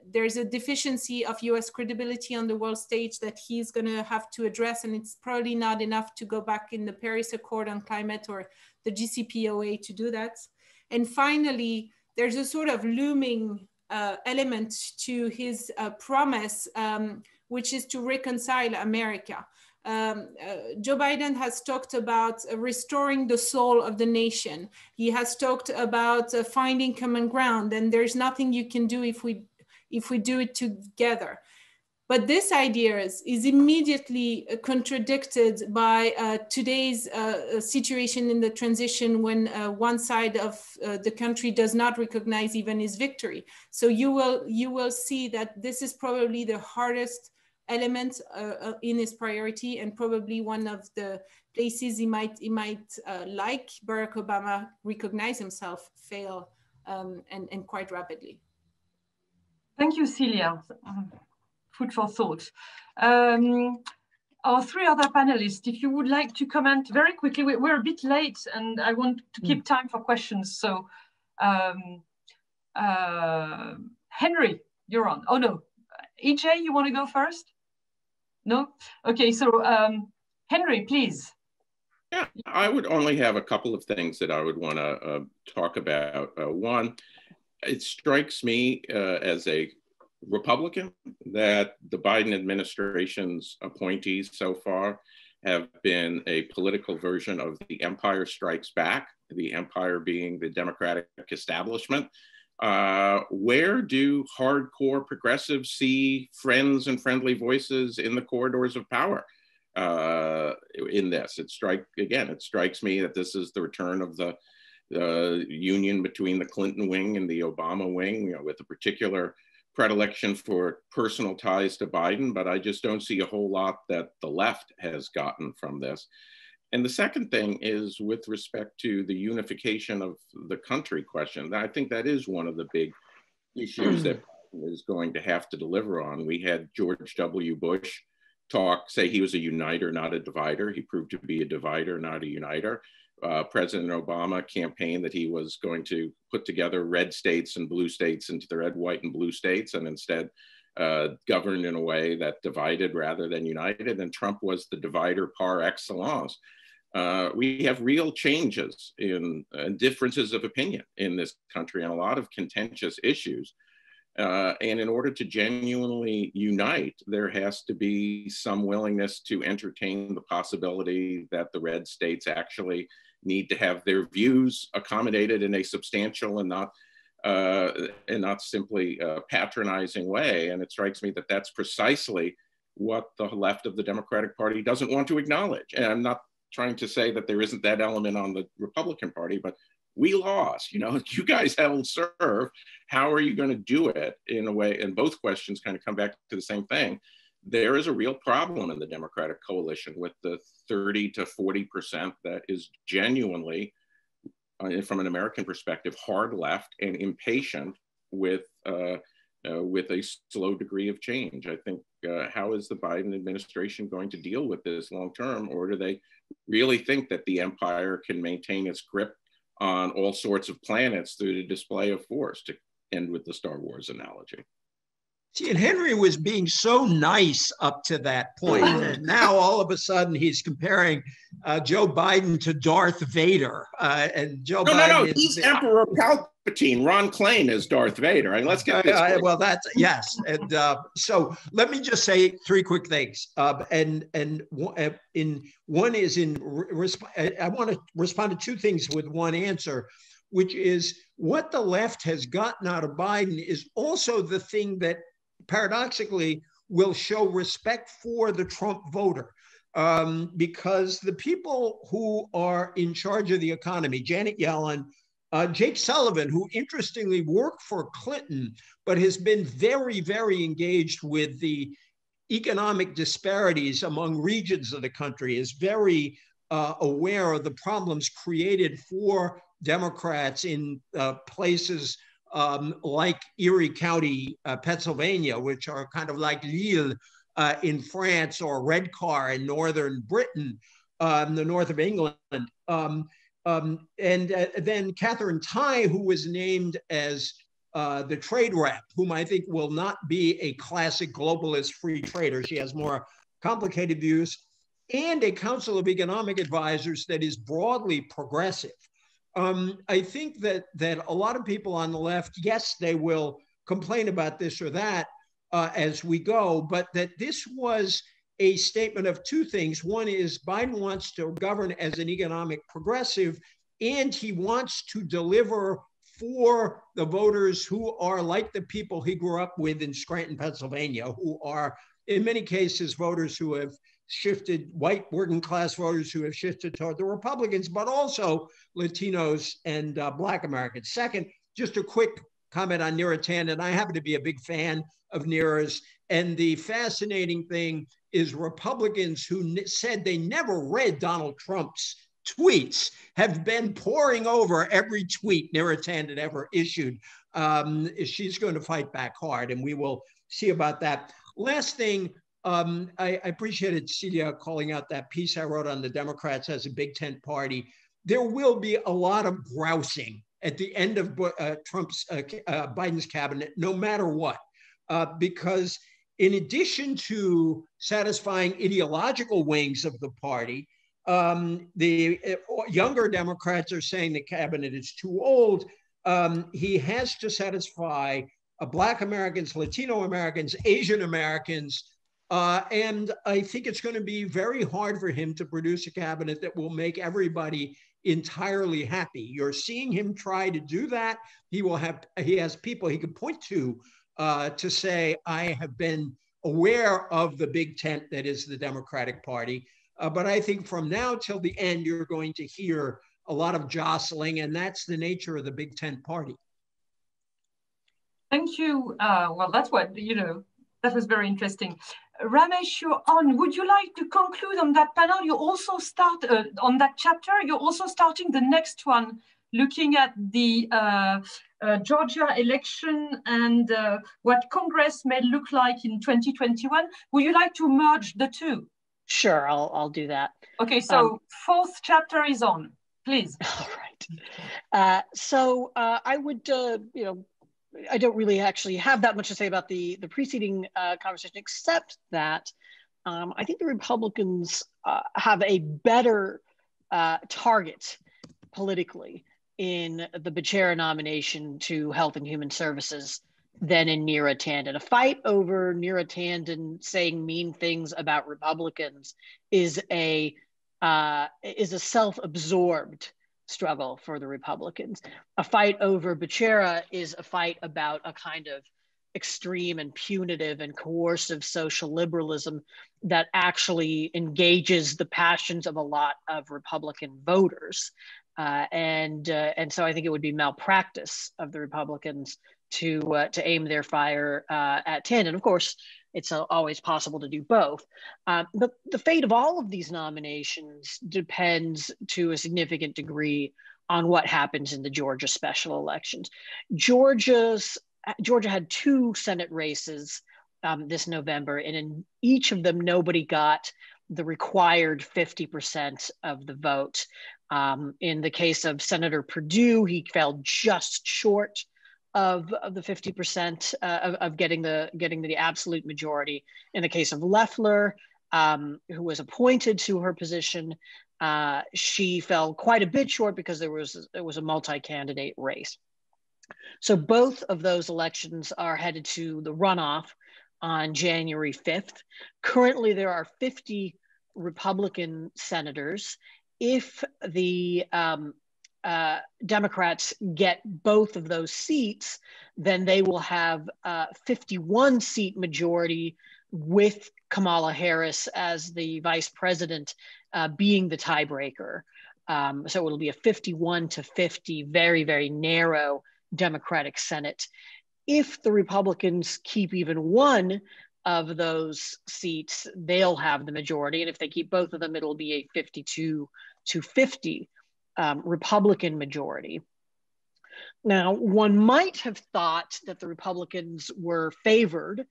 there's a deficiency of US credibility on the world stage that he's gonna have to address, and it's probably not enough to go back in the Paris Accord on climate or the GCPOA to do that. And finally, there's a sort of looming element to his promise, which is to reconcile America. Joe Biden has talked about restoring the soul of the nation. He has talked about finding common ground, and there's nothing you can do if we do it together. But this idea is immediately contradicted by today's situation in the transition, when one side of the country does not recognize even his victory. So you will see that this is probably the hardest element in his priority, and probably one of the places he might like Barack Obama, recognize himself, fail, and quite rapidly. Thank you, Célia. Food for thought. Our three other panelists, if you would like to comment very quickly, we're a bit late and I want to keep time for questions. So Henry, you're on. Oh no, EJ, you want to go first? No? Okay, so Henry, please. Yeah, I would only have a couple of things that I would want to talk about. One, it strikes me as a Republican that the Biden administration's appointees so far have been a political version of the Empire Strikes Back, the empire being the Democratic establishment. Where do hardcore progressives see friends and friendly voices in the corridors of power in this? It strikes me that this is the return of the union between the Clinton wing and the Obama wing, with a particular predilection for personal ties to Biden, but I just don't see a whole lot that the left has gotten from this. And the second thing is with respect to the unification of the country question. I think that is one of the big issues that Biden is going to have to deliver on. We had George W. Bush say he was a uniter, not a divider. He proved to be a divider, not a uniter. President Obama campaigned that he was going to put together red states and blue states into the red, white, and blue states, and instead governed in a way that divided rather than united. And Trump was the divider par excellence. We have real changes in differences of opinion in this country and a lot of contentious issues. And in order to genuinely unite, there has to be some willingness to entertain the possibility that the red states actually need to have their views accommodated in a substantial and not simply patronizing way. And it strikes me that that's precisely what the left of the Democratic Party doesn't want to acknowledge. And I'm not trying to say that there isn't that element on the Republican Party, but we lost, you guys held serve. How are you going to do it in a way? And both questions kind of come back to the same thing. There is a real problem in the Democratic coalition with the 30 to 40% that is genuinely, from an American perspective, hard left and impatient with a slow degree of change. I think, how is the Biden administration going to deal with this long term? Or do they really think that the empire can maintain its grip on all sorts of planets through the display of force, to end with the Star Wars analogy? See, and Henry was being so nice up to that point, and now all of a sudden he's comparing Joe Biden to Darth Vader. And Joe Biden. No, he's Emperor Palpatine. Ron Klain is Darth Vader. I mean, let's get this. Well, that's yes, and so let me just say three quick things. And one is I want to respond to two things with one answer, which is what the left has gotten out of Biden is also the thing that paradoxically will show respect for the Trump voter, because the people who are in charge of the economy, Janet Yellen, Jake Sullivan, who interestingly worked for Clinton, but has been very, very engaged with the economic disparities among regions of the country, is very aware of the problems created for Democrats in places like Erie County, Pennsylvania, which are kind of like Lille in France, or Redcar in northern Britain, the north of England. And then Catherine Tai, who was named as the trade rep, whom I think will not be a classic globalist free trader. She has more complicated views, and a Council of Economic Advisors that is broadly progressive. I think that a lot of people on the left, yes, they will complain about this or that as we go, but that this was a statement of two things. One is Biden wants to govern as an economic progressive, and he wants to deliver for the voters who are like the people he grew up with in Scranton, Pennsylvania, who are in many cases voters who have shifted, white working class voters who have shifted toward the Republicans, but also Latinos and Black Americans. Second, just a quick comment on Neera Tanden. I happen to be a big fan of Neera's, and the fascinating thing is Republicans who said they never read Donald Trump's tweets have been poring over every tweet Neera Tanden ever issued. She's going to fight back hard, and we will see about that. Last thing, I appreciated Celia calling out that piece I wrote on the Democrats as a big tent party. There will be a lot of grousing at the end of Biden's cabinet, no matter what, because in addition to satisfying ideological wings of the party, the younger Democrats are saying the cabinet is too old. He has to satisfy Black Americans, Latino Americans, Asian Americans, and I think it's going to be very hard for him to produce a cabinet that will make everybody entirely happy. You're seeing him try to do that. He has people he can point to say, I have been aware of the big tent that is the Democratic Party. But I think from now till the end, you're going to hear a lot of jostling, and that's the nature of the big tent party. Thank you. Well, that's what, that was very interesting. Ramesh, you're on. Would you like to conclude on that panel? You also start on that chapter. You're also starting the next one, looking at the Georgia election and what Congress may look like in 2021. Would you like to merge the two? Sure, I'll do that. Okay, so fourth chapter is on, please. All right. So I would, I don't really actually have that much to say about the preceding conversation, except that I think the Republicans have a better target politically in the Becerra nomination to Health and Human Services than in Neera Tanden. A fight over Neera Tanden saying mean things about Republicans is a self-absorbed struggle for the Republicans. A fight over Becerra is a fight about a kind of extreme and punitive and coercive social liberalism that actually engages the passions of a lot of Republican voters. And so I think it would be malpractice of the Republicans to aim their fire at Tanden. Of course, it's always possible to do both. But the fate of all of these nominations depends to a significant degree on what happens in the Georgia special elections. Georgia had 2 Senate races this November, and in each of them, nobody got the required 50% of the vote. In the case of Senator Perdue, he fell just short of the 50% of getting the absolute majority. In the case of Loeffler, who was appointed to her position, she fell quite a bit short because it was a multi-candidate race. So both of those elections are headed to the runoff on January 5th. Currently, there are 50 Republican senators. If the Democrats get both of those seats, then they will have a 51-seat majority with Kamala Harris as the vice president being the tiebreaker. So it'll be a 51-50, very, very narrow Democratic Senate. If the Republicans keep even one of those seats, they'll have the majority. And if they keep both of them, it'll be a 52-50 Republican majority. Now, one might have thought that the Republicans were favored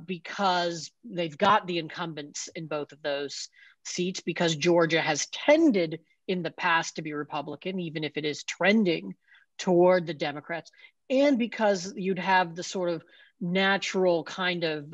because they've got the incumbents in both of those seats, because Georgia has tended in the past to be Republican, even if it is trending toward the Democrats, and because you'd have the sort of natural kind of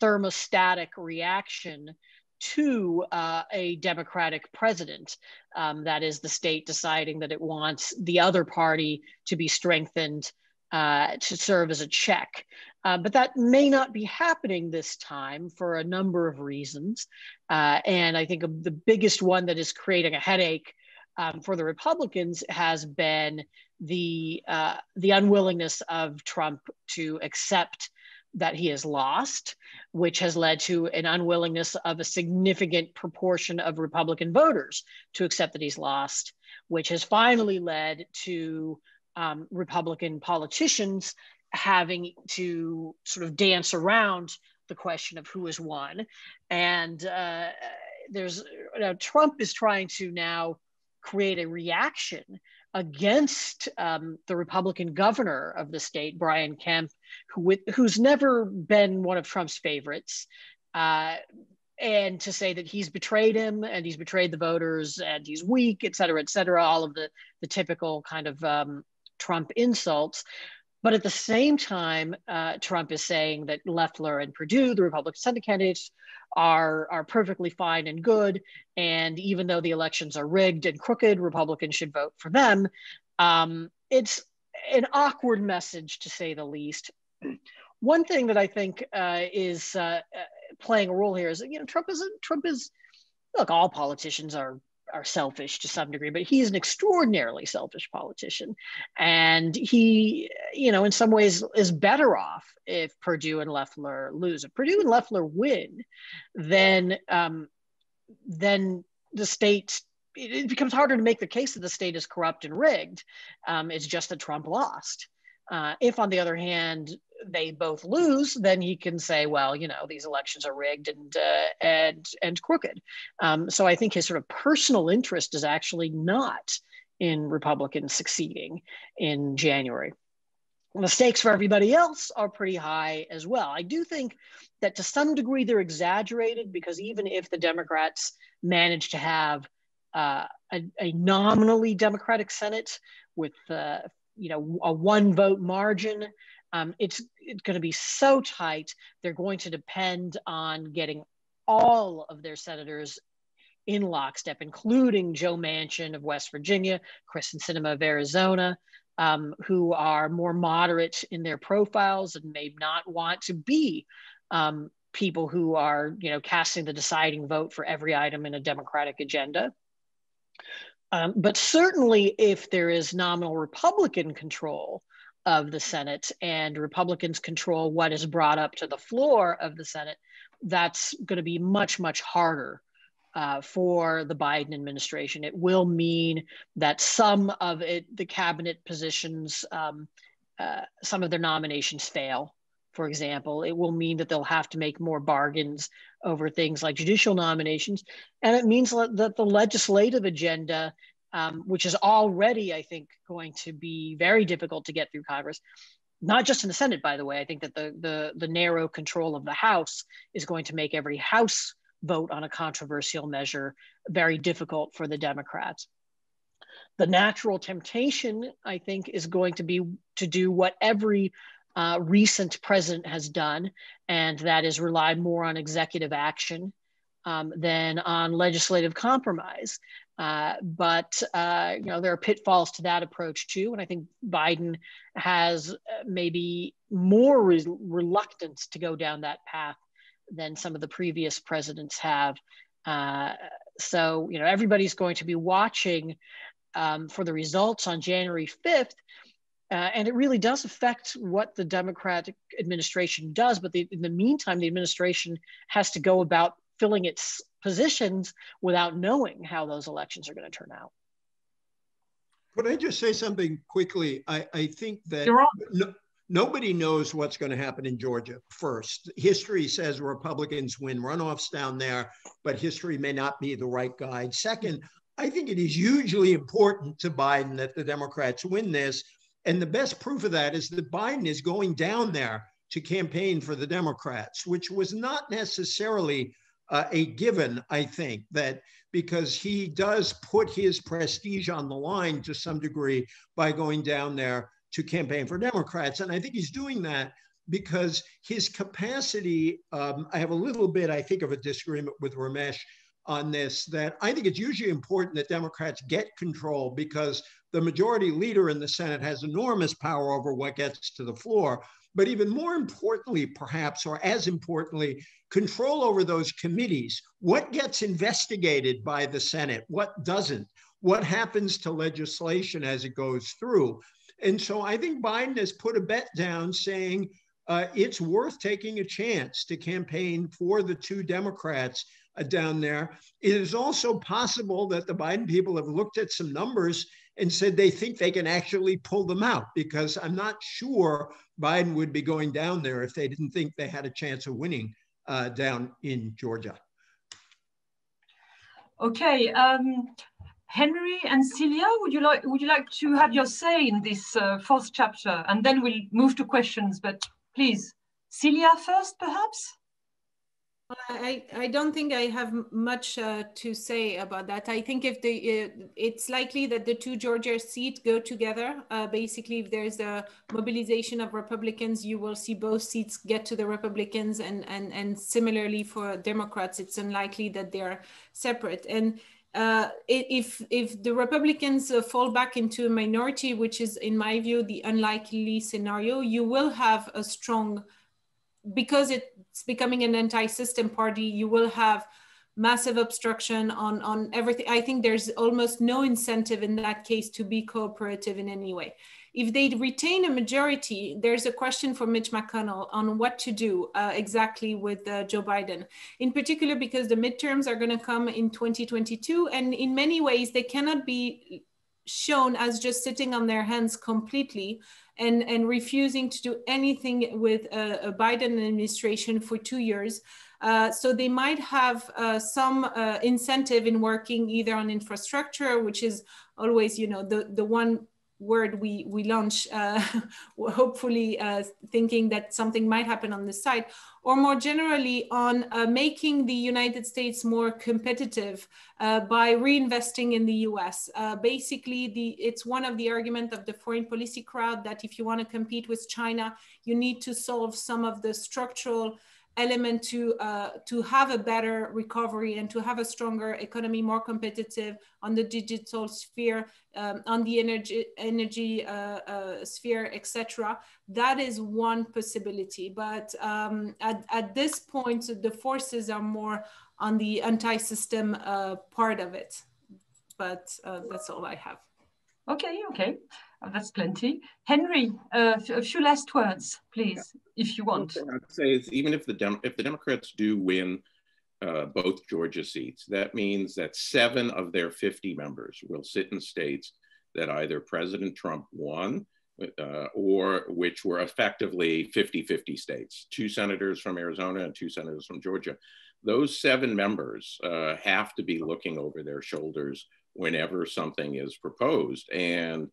thermostatic reaction to a Democratic president. That is the state deciding that it wants the other party to be strengthened to serve as a check. But that may not be happening this time for a number of reasons. And I think the biggest one that is creating a headache for the Republicans has been the unwillingness of Trump to accept that he has lost, which has led to an unwillingness of a significant proportion of Republican voters to accept that he's lost, which has finally led to Republican politicians having to sort of dance around the question of who has won. And Trump is trying to now create a reaction against the Republican governor of the state, Brian Kemp, who's never been one of Trump's favorites, and to say that he's betrayed him and he's betrayed the voters and he's weak, et cetera, all of the typical kind of Trump insults. But at the same time, Trump is saying that Loeffler and Perdue, the Republican Senate candidates, are perfectly fine and good. And even though the elections are rigged and crooked, Republicans should vote for them. It's an awkward message, to say the least. One thing that I think is playing a role here is, Trump is, look, all politicians are selfish to some degree, but he's an extraordinarily selfish politician. And he, in some ways is better off if Perdue and Loeffler lose. If Perdue and Loeffler win, then the state, it becomes harder to make the case that the state is corrupt and rigged. It's just that Trump lost. If, on the other hand, they both lose, then he can say, well, these elections are rigged and crooked. So I think his sort of personal interest is actually not in Republicans succeeding in January. The stakes for everybody else are pretty high as well. I do think that to some degree they're exaggerated, because even if the Democrats manage to have a nominally Democratic Senate with a one vote margin, it's going to be so tight. They're going to depend on getting all of their senators in lockstep, including Joe Manchin of West Virginia, Kyrsten Sinema of Arizona, who are more moderate in their profiles and may not want to be people who are, casting the deciding vote for every item in a Democratic agenda. But certainly if there is nominal Republican control of the Senate and Republicans control what is brought up to the floor of the Senate, that's going to be much, much harder for the Biden administration. It will mean that some of the cabinet positions, some of their nominations fail. For example, it will mean that they'll have to make more bargains over things like judicial nominations. And it means that the legislative agenda, which is already, I think, going to be very difficult to get through Congress, not just in the Senate, by the way. I think that the narrow control of the House is going to make every House vote on a controversial measure very difficult for the Democrats. The natural temptation, I think, is going to be to do what every recent president has done, and that is rely more on executive action than on legislative compromise. But there are pitfalls to that approach too, and I think Biden has maybe more reluctance to go down that path than some of the previous presidents have. So everybody's going to be watching for the results on January 5th. And it really does affect what the Democratic administration does. But in the meantime, the administration has to go about filling its positions without knowing how those elections are going to turn out. Could I just say something quickly? I think that nobody knows what's going to happen in Georgia first. History says Republicans win runoffs down there, but history may not be the right guide. Second, I think it is hugely important to Biden that the Democrats win this. And the best proof of that is that Biden is going down there to campaign for the Democrats, which was not necessarily a given, I think, that because he does put his prestige on the line to some degree by going down there to campaign for Democrats. And I think he's doing that because his capacity, I have a little bit, I think, of a disagreement with Ramesh on this, that I think it's usually important that Democrats get control because the majority leader in the Senate has enormous power over what gets to the floor. But even more importantly, perhaps, or as importantly, control over those committees. What gets investigated by the Senate? What doesn't? What happens to legislation as it goes through? And so I think Biden has put a bet down saying it's worth taking a chance to campaign for the two Democrats down there. It is also possible that the Biden people have looked at some numbers and said they think they can actually pull them out, because I'm not sure Biden would be going down there if they didn't think they had a chance of winning down in Georgia. Okay, Henry and Célia, would you like to have your say in this fourth chapter, and then we'll move to questions. But please, Célia first, perhaps. I don't think I have much to say about that. I think if it's likely that the two Georgia seats go together. Basically, if there's a mobilization of Republicans, you will see both seats get to the Republicans, and similarly for Democrats, it's unlikely that they're separate. And if the Republicans fall back into a minority, which is, in my view, the unlikely scenario, you will have a strong, because it's becoming an anti-system party, you will have massive obstruction on everything. I think there's almost no incentive in that case to be cooperative in any way. If they retain a majority, there's a question for Mitch McConnell on what to do exactly with Joe Biden, in particular because the midterms are going to come in 2022. And in many ways, they cannot be shown as just sitting on their hands completely and refusing to do anything with a Biden administration for 2 years. So they might have some incentive in working either on infrastructure, which is always, the one word we launch, hopefully thinking that something might happen on this side, or more generally on making the United States more competitive by reinvesting in the US. Basically, it's one of the arguments of the foreign policy crowd that if you want to compete with China, you need to solve some of the structural element to have a better recovery and to have a stronger economy, more competitive on the digital sphere, on the energy sphere, etc. That is one possibility. But at this point, the forces are more on the anti-system part of it. But that's all I have. Okay. That's plenty. Henry, a few last words, please, if you want. I'd say is even if the Democrats do win both Georgia seats, that means that 7 of their 50 members will sit in states that either President Trump won or which were effectively 50-50 states, 2 senators from Arizona and 2 senators from Georgia. Those 7 members have to be looking over their shoulders whenever something is proposed. And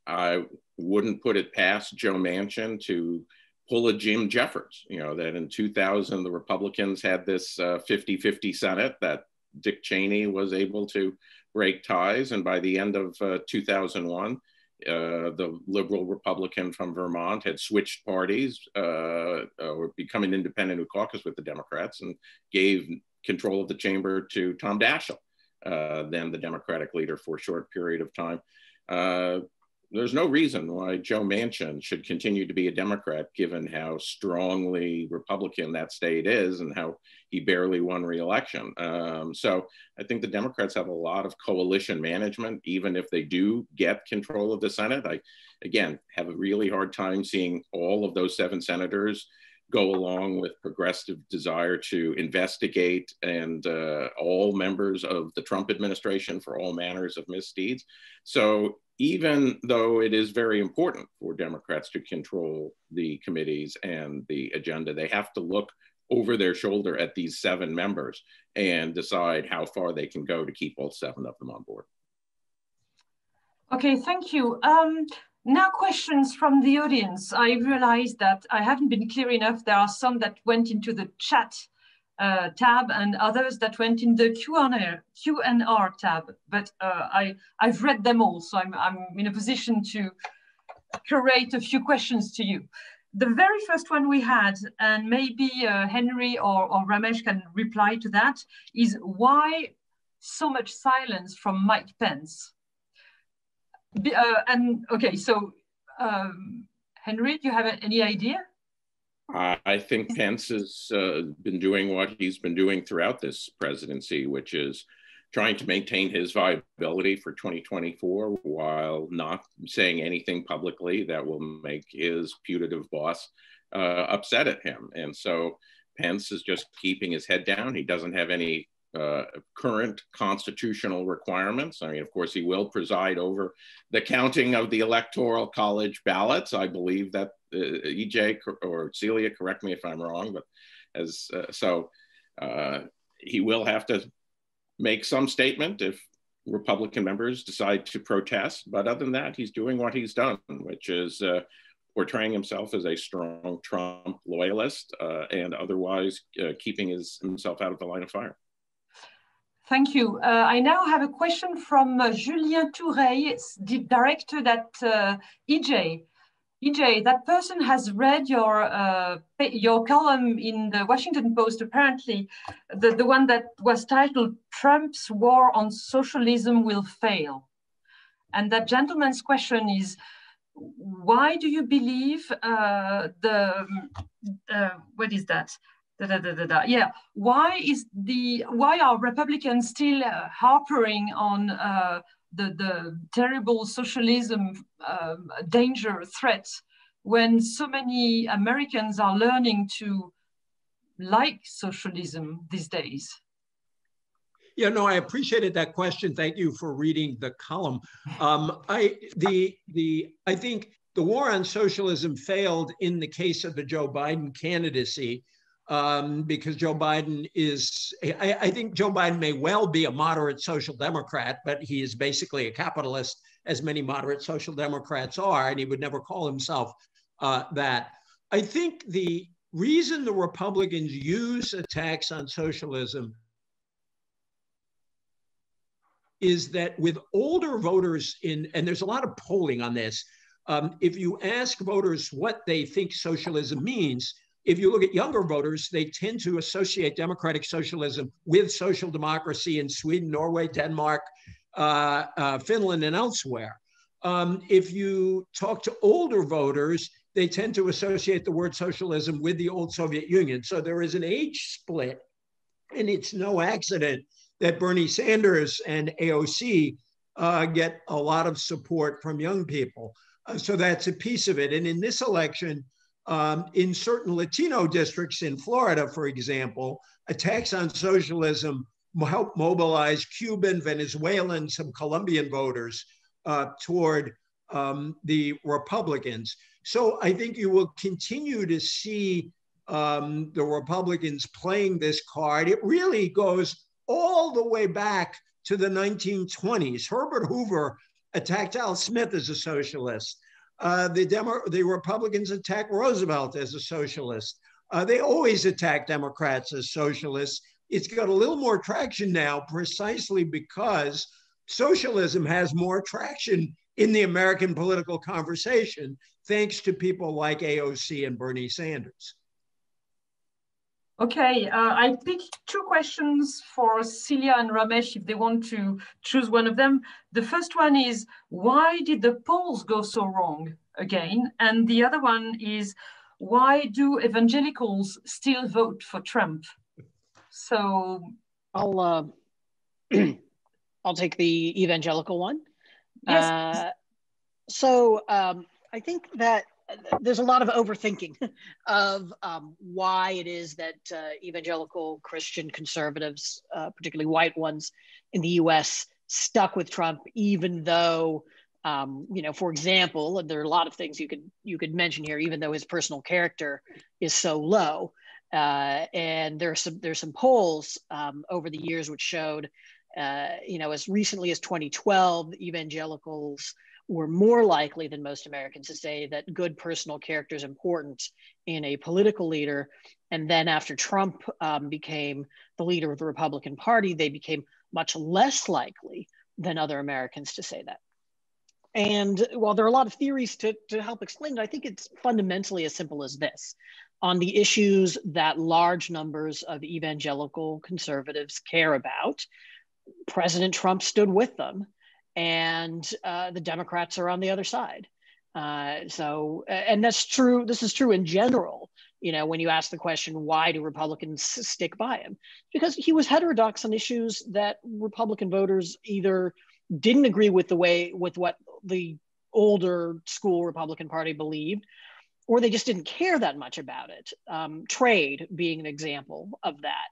I wouldn't put it past Joe Manchin to pull a Jim Jeffords, that in 2000, the Republicans had this 50-50 Senate that Dick Cheney was able to break ties. And by the end of 2001, the liberal Republican from Vermont had switched parties or become an independent who caucused with the Democrats and gave control of the chamber to Tom Daschle, then the Democratic leader for a short period of time. There's no reason why Joe Manchin should continue to be a Democrat, given how strongly Republican that state is and how he barely won re-election. So I think the Democrats have a lot of coalition management, even if they do get control of the Senate. I, again, have a really hard time seeing all of those 7 senators go along with progressive desire to investigate and all members of the Trump administration for all manners of misdeeds. So even though it is very important for Democrats to control the committees and the agenda, they have to look over their shoulder at these 7 members and decide how far they can go to keep all 7 of them on board. Okay, thank you. Now questions from the audience. I realized that I haven't been clear enough. There are some that went into the chat tab and others that went in the Q&R tab, but I've read them all, so I'm in a position to curate a few questions to you. The very first one we had, and maybe Henry or Ramesh can reply to that, is why so much silence from Mike Pence? Okay, so Henry, do you have any idea? I think Pence has been doing what he's been doing throughout this presidency, which is trying to maintain his viability for 2024 while not saying anything publicly that will make his putative boss upset at him. And so Pence is just keeping his head down. He doesn't have any current constitutional requirements. I mean, of course, he will preside over the counting of the Electoral College ballots. I believe that EJ or Célia, correct me if I'm wrong, but he will have to make some statement if Republican members decide to protest. But other than that, he's doing what he's done, which is portraying himself as a strong Trump loyalist and otherwise keeping himself out of the line of fire. Thank you. I now have a question from Julien Touret, the director at EJ. EJ, that person has read your column in the Washington Post, apparently, the one that was titled "Trump's War on Socialism Will Fail." And that gentleman's question is, why do you believe what is that? Yeah, why are Republicans still harping on the terrible socialism danger threat when so many Americans are learning to like socialism these days? Yeah, no, I appreciated that question. Thank you for reading the column. I think the war on socialism failed in the case of the Joe Biden candidacy. Because Joe Biden is, I think Joe Biden may well be a moderate social democrat, but he is basically a capitalist, as many moderate social democrats are, and he would never call himself that. I think the reason the Republicans use attacks on socialism is that with older voters and there's a lot of polling on this, if you ask voters what they think socialism means, if you look at younger voters, they tend to associate democratic socialism with social democracy in Sweden, Norway, Denmark, Finland, and elsewhere. If you talk to older voters, they tend to associate the word socialism with the old Soviet Union. So there is an age split, and it's no accident that Bernie Sanders and AOC get a lot of support from young people. So that's a piece of it. And in this election, in certain Latino districts in Florida, for example, attacks on socialism helped mobilize Cuban, Venezuelan, some Colombian voters toward the Republicans. So I think you will continue to see the Republicans playing this card. It really goes all the way back to the 1920s. Herbert Hoover attacked Al Smith as a socialist. The Republicans attacked Roosevelt as a socialist. They always attack Democrats as socialists. It's got a little more traction now precisely because socialism has more traction in the American political conversation, thanks to people like AOC and Bernie Sanders. Okay, I picked two questions for Célia and Ramesh if they want to choose one of them. The first one is, why did the polls go so wrong again? And the other one is, why do evangelicals still vote for Trump? So I'll take the evangelical one. Yes. I think that there's a lot of overthinking of why it is that evangelical Christian conservatives, particularly white ones in the US, stuck with Trump, even though, for example, there are a lot of things you could mention here, even though his personal character is so low. And there's some polls over the years which showed, as recently as 2012, evangelicals were more likely than most Americans to say that good personal character is important in a political leader. And then after Trump became the leader of the Republican Party, they became much less likely than other Americans to say that. And while there are a lot of theories to help explain it, I think it's fundamentally as simple as this. On the issues that large numbers of evangelical conservatives care about, President Trump stood with them, and the Democrats are on the other side. And that's true. This is true in general. When you ask the question, why do Republicans stick by him? Because he was heterodox on issues that Republican voters either didn't agree with what the older school Republican Party believed, or they just didn't care that much about it. Trade being an example of that.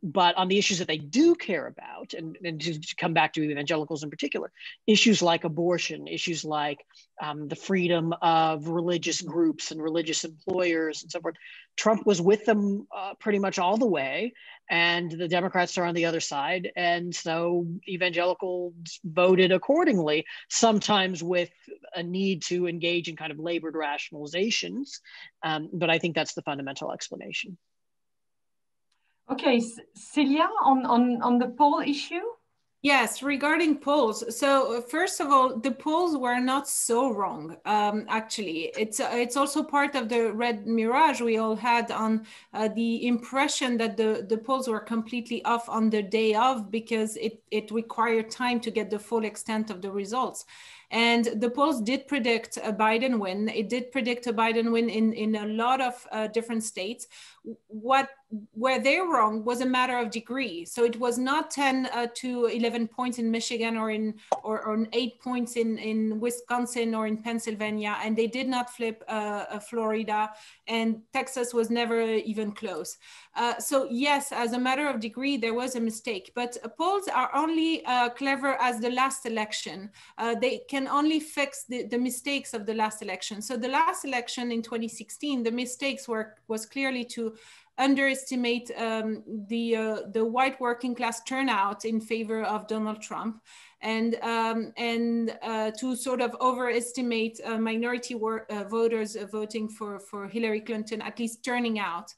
But on the issues that they do care about, and to come back to evangelicals in particular, issues like abortion, issues like the freedom of religious groups and religious employers and so forth, Trump was with them pretty much all the way, and the Democrats are on the other side. And so evangelicals voted accordingly, sometimes with a need to engage in kind of labored rationalizations. But I think that's the fundamental explanation. Okay, Célia, on the poll issue? Yes, regarding polls. So first of all, the polls were not so wrong. Actually, it's also part of the red mirage we all had on the impression that the polls were completely off on the day of, because it required time to get the full extent of the results. And the polls did predict a Biden win. It did predict a Biden win in a lot of different states. Where they're wrong was a matter of degree. So it was not 10 to 11 points in Michigan or 8 points in Wisconsin or in Pennsylvania. And they did not flip Florida, and Texas was never even close. So yes, as a matter of degree, there was a mistake, but polls are only clever as the last election. They can only fix the mistakes of the last election. So the last election in 2016, the mistakes was clearly to underestimate the white working class turnout in favor of Donald Trump, and to sort of overestimate minority voters voting for Hillary Clinton, at least turning out.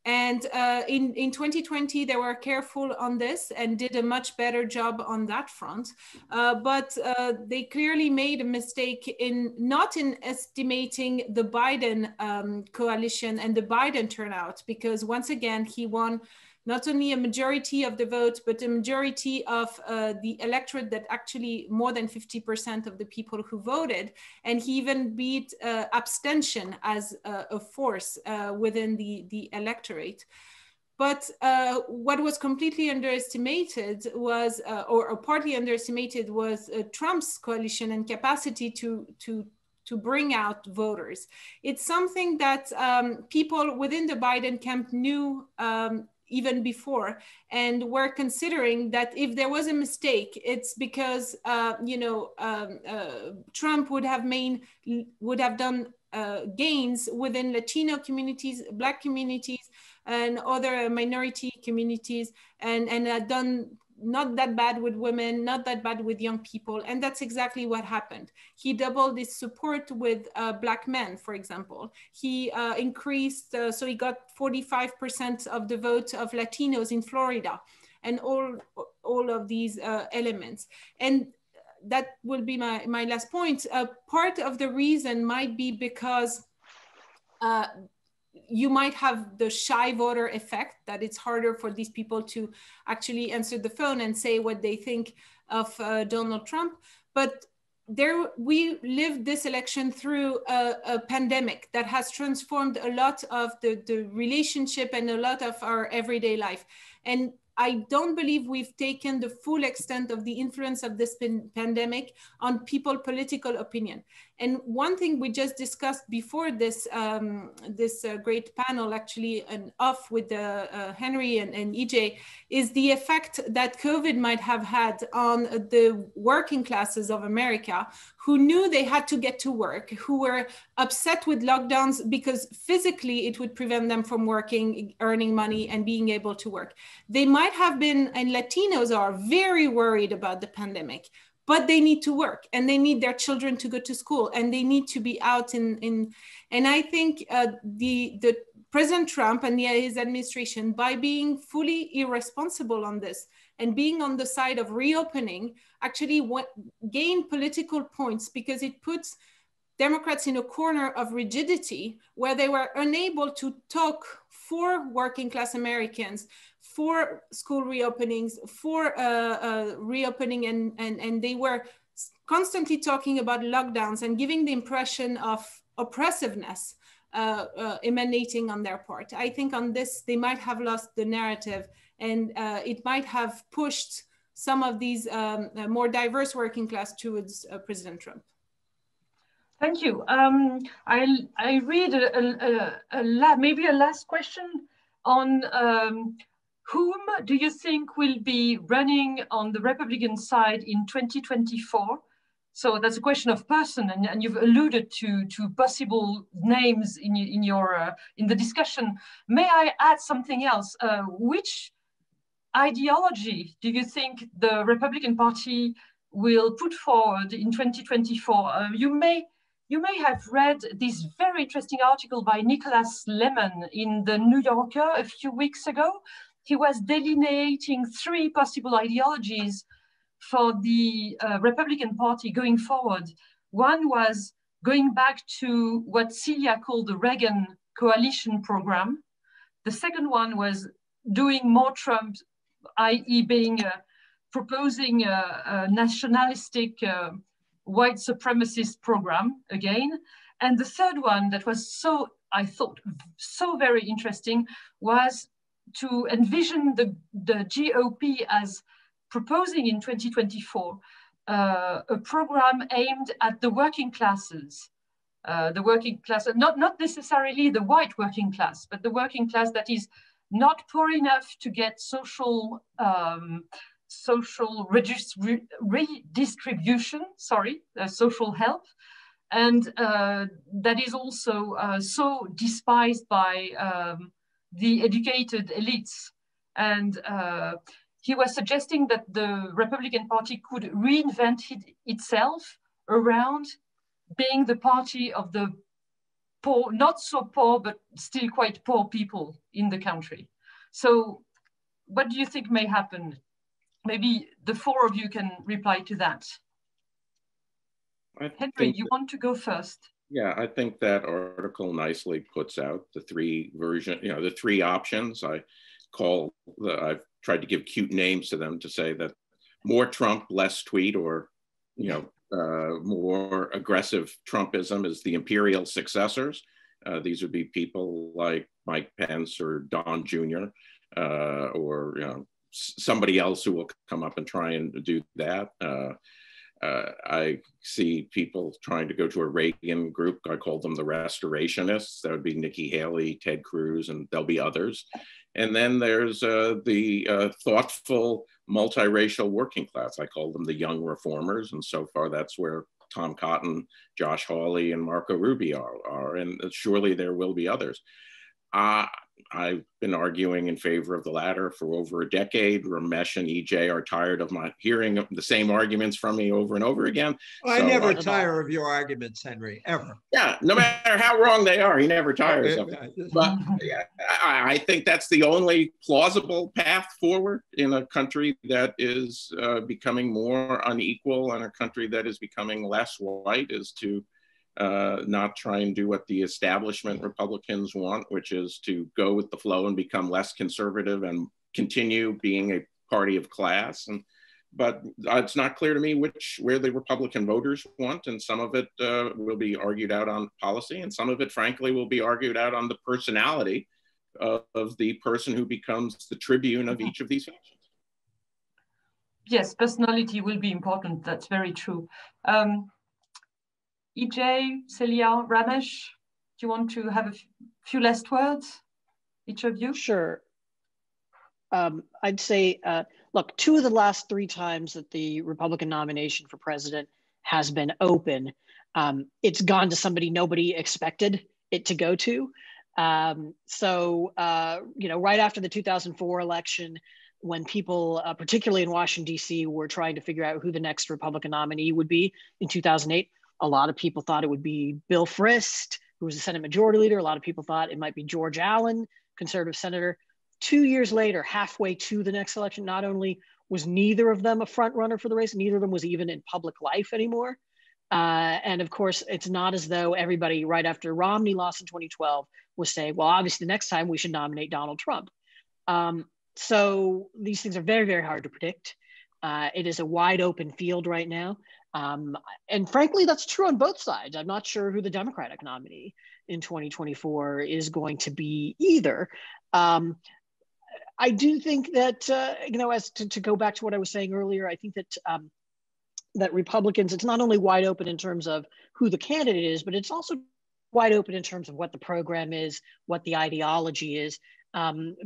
And in 2020, they were careful on this and did a much better job on that front. But they clearly made a mistake not in estimating the Biden coalition and the Biden turnout, because once again, he won not only a majority of the vote, but a majority of the electorate, that actually more than 50% of the people who voted. And he even beat abstention as a force within the electorate. But what was completely underestimated was, or partly underestimated, was Trump's coalition and capacity to bring out voters. It's something that people within the Biden camp knew even before, and were considering that if there was a mistake, it's because Trump would have done gains within Latino communities, Black communities, and other minority communities, and had done not that bad with women, not that bad with young people. And that's exactly what happened. He doubled his support with Black men, for example. He increased, so he got 45% of the vote of Latinos in Florida, and all of these elements. And that will be my last point. Part of the reason might be because you might have the shy voter effect, that it's harder for these people to actually answer the phone and say what they think of Donald Trump. But we lived this election through a pandemic that has transformed a lot of the relationship and a lot of our everyday life. And I don't believe we've taken the full extent of the influence of this pandemic on people's political opinion. And one thing we just discussed before this great panel, actually, and off with Henry and EJ, is the effect that COVID might have had on the working classes of America, who knew they had to get to work, who were upset with lockdowns because physically it would prevent them from working, earning money, and being able to work. They might have been, and Latinos are very worried about the pandemic, but they need to work, and they need their children to go to school, and they need to be out and I think the President Trump and his administration, by being fully irresponsible on this and being on the side of reopening, actually gain political points, because it puts Democrats in a corner of rigidity where they were unable to talk for working class Americans, for school reopenings, for reopening, and they were constantly talking about lockdowns and giving the impression of oppressiveness emanating on their part. I think on this, they might have lost the narrative, and it might have pushed some of these more diverse working class towards President Trump. Thank you. I read maybe a last question on whom do you think will be running on the Republican side in 2024? So that's a question of person, and you've alluded to possible names in the discussion. May I add something else? Which ideology do you think the Republican Party will put forward in 2024? You may have read this very interesting article by Nicholas Lemon in the New Yorker a few weeks ago. He was delineating 3 possible ideologies for the Republican Party going forward. One was going back to what Célia called the Reagan coalition program. The second one was doing more Trump, i.e. proposing a nationalistic white supremacist program again. And the third one that was I thought so very interesting was to envision the GOP as proposing in 2024 a program aimed at the working classes, not necessarily the white working class, but the working class that is not poor enough to get social redistribution, social help, and that is also so despised by the educated elites. And he was suggesting that the Republican Party could reinvent itself around being the party of the poor, not so poor, but still quite poor people in the country. So what do you think may happen? Maybe the four of you can reply to that. Henry, you want to go first? Yeah, I think that article nicely puts out the three the three options. I've tried to give cute names to them to say that more Trump, less tweet, or, more aggressive Trumpism is the imperial successors. These would be people like Mike Pence or Don Jr. Or somebody else who will come up and try and do that. I see people trying to go to a Reagan group. I call them the restorationists. That would be Nikki Haley, Ted Cruz, and there'll be others. And then there's the thoughtful, multiracial working class. I call them the young reformers. And so far, that's where Tom Cotton, Josh Hawley, and Marco Rubio are. And surely there will be others. I've been arguing in favor of the latter for over a decade. Ramesh and EJ are tired of my hearing the same arguments from me over and over again. I never tire of your arguments, Henry, ever. Yeah, no matter how wrong they are, he never tires of them. But yeah, I think that's the only plausible path forward in a country that is becoming more unequal, and a country that is becoming less white, is to not try and do what the establishment Republicans want, which is to go with the flow and become less conservative and continue being a party of class. But it's not clear to me where the Republican voters want, and some of it will be argued out on policy, and some of it, frankly, will be argued out on the personality of the person who becomes the tribune of each of these factions. Yes, personality will be important. That's very true. EJ, Célia, Ramesh, do you want to have a few last words, each of you? Sure. I'd say, look, 2 of the last 3 times that the Republican nomination for president has been open, it's gone to somebody nobody expected it to go to. Right after the 2004 election, when people, particularly in Washington, D.C., were trying to figure out who the next Republican nominee would be in 2008, a lot of people thought it would be Bill Frist, who was the Senate Majority Leader. A lot of people thought it might be George Allen, conservative senator. 2 years later, halfway to the next election, not only was neither of them a front runner for the race, neither of them was even in public life anymore. And of course, it's not as though everybody right after Romney lost in 2012 was saying, well, obviously the next time we should nominate Donald Trump. So these things are very, very hard to predict. It is a wide open field right now. And frankly, that's true on both sides. I'm not sure who the Democratic nominee in 2024 is going to be either. I do think that, as to go back to what I was saying earlier, I think that that Republicans, it's not only wide open in terms of who the candidate is, but it's also wide open in terms of what the program is, what the ideology is,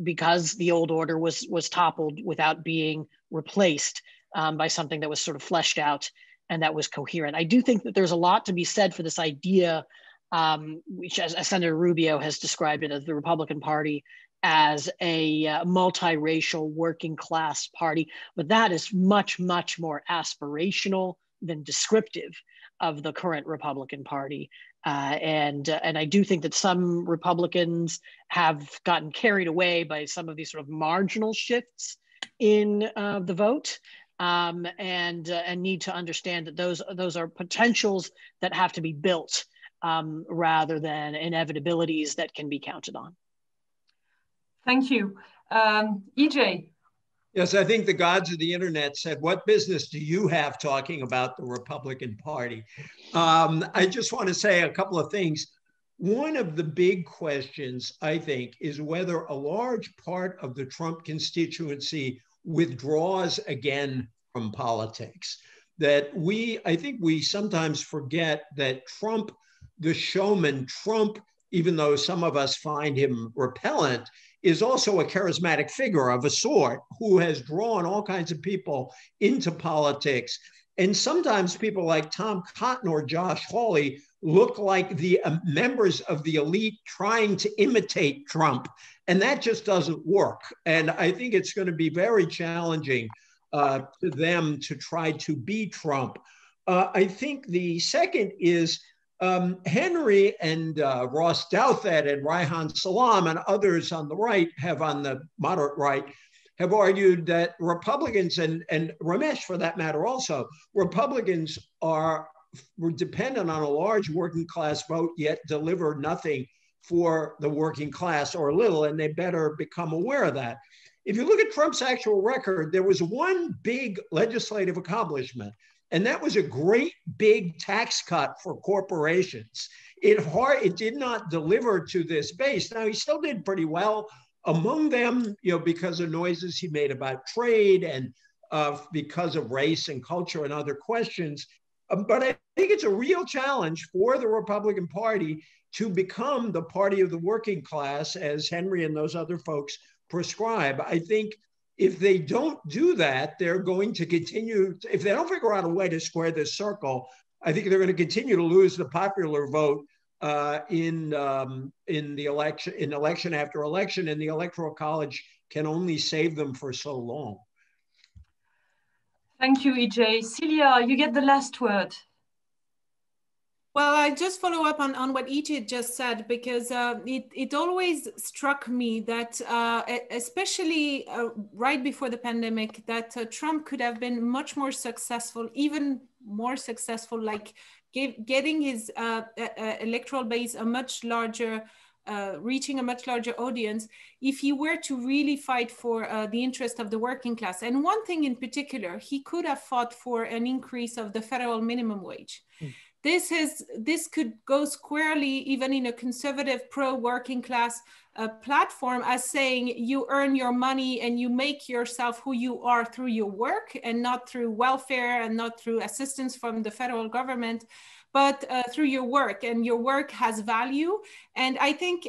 because the old order was toppled without being replaced by something that was sort of fleshed out and that was coherent. I do think that there's a lot to be said for this idea, which as Senator Rubio has described it, as the Republican Party as a multiracial working class party, but that is much, much more aspirational than descriptive of the current Republican Party. And I do think that some Republicans have gotten carried away by some of these sort of marginal shifts in the vote, and need to understand that those are potentials that have to be built rather than inevitabilities that can be counted on. Thank you. EJ. Yes, I think the gods of the internet said, what business do you have talking about the Republican Party? I just want to say a couple of things. One of the big questions, I think, is whether a large part of the Trump constituency withdraws again from politics. I think we sometimes forget that Trump, the showman, Trump, even though some of us find him repellent, is also a charismatic figure of a sort who has drawn all kinds of people into politics. And sometimes people like Tom Cotton or Josh Hawley look like the members of the elite trying to imitate Trump. And that just doesn't work. And I think it's going to be very challenging to them to try to be Trump. I think the second is Henry and Ross Douthat and Reihan Salam and others on the right on the moderate right, have argued that Republicans and Ramesh for that matter also, Republicans were dependent on a large working class vote, yet deliver nothing for the working class or little, and they better become aware of that. If you look at Trump's actual record, there was one big legislative accomplishment, and that was a great big tax cut for corporations. It did not deliver to this base. Now, he still did pretty well among them, because of noises he made about trade and because of race and culture and other questions. But I think it's a real challenge for the Republican Party to become the party of the working class, as Henry and those other folks prescribe. I think if they don't do that, they're going to continue, if they don't figure out a way to square this circle, I think they're going to continue to lose the popular vote in the election after election, and the Electoral College can only save them for so long. Thank you, EJ. Célia, you get the last word. Well, I just follow up on what EJ just said, because it always struck me that, especially right before the pandemic, that Trump could have been much more successful, even more successful, like getting his electoral base a much larger, reaching a much larger audience, if he were to really fight for the interest of the working class. And one thing in particular, he could have fought for an increase of the federal minimum wage. This could go squarely even in a conservative pro-working class platform, as saying you earn your money and you make yourself who you are through your work, and not through welfare and not through assistance from the federal government, but through your work, and your work has value. And I think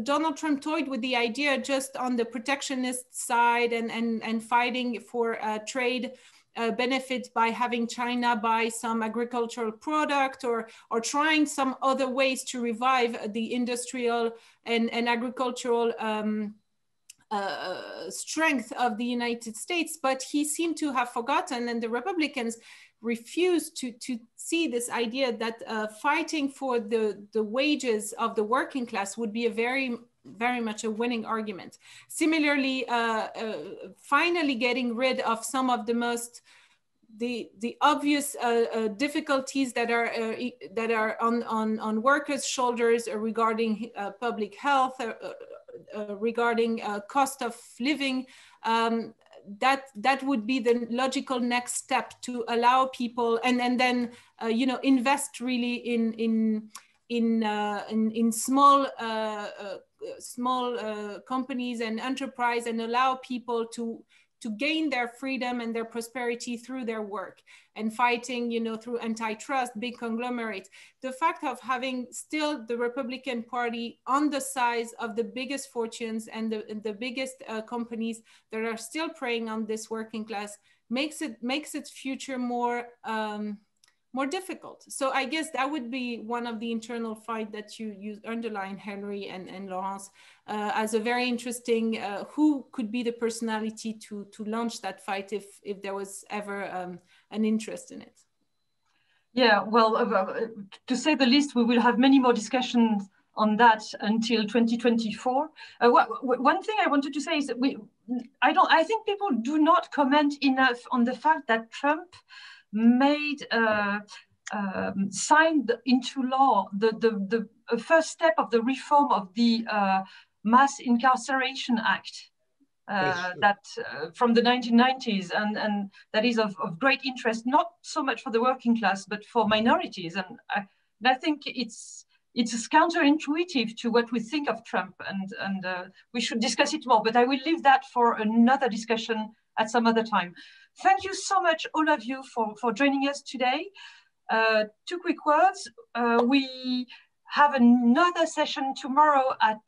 Donald Trump toyed with the idea just on the protectionist side and fighting for trade benefits by having China buy some agricultural product, or trying some other ways to revive the industrial and agricultural strength of the United States. But he seemed to have forgotten, and the Republicans refused to see this idea that fighting for the wages of the working class would be a very much a winning argument. Similarly, finally getting rid of some of the most the obvious difficulties that are on workers' shoulders regarding public health, regarding cost of living. That would be the logical next step to allow people, and then invest really in small companies and enterprise, and allow people to gain their freedom and their prosperity through their work, and fighting, through antitrust, big conglomerates. The fact of having still the Republican Party on the size of the biggest fortunes and the biggest companies that are still preying on this working class makes its future more difficult. So I guess that would be one of the internal fight that you underline, Henry and Laurence, as a very interesting, who could be the personality to launch that fight if there was ever an interest in it. Yeah, well, to say the least, we will have many more discussions on that until 2024. One thing I wanted to say is that I think people do not comment enough on the fact that Trump signed into law the first step of the reform of the Mass Incarceration Act from the 1990s, and that is of great interest, not so much for the working class, but for minorities. And I think it's counterintuitive to what we think of Trump, and we should discuss it more, but I will leave that for another discussion at some other time. Thank you so much, all of you, for joining us today. Two quick words. We have another session tomorrow at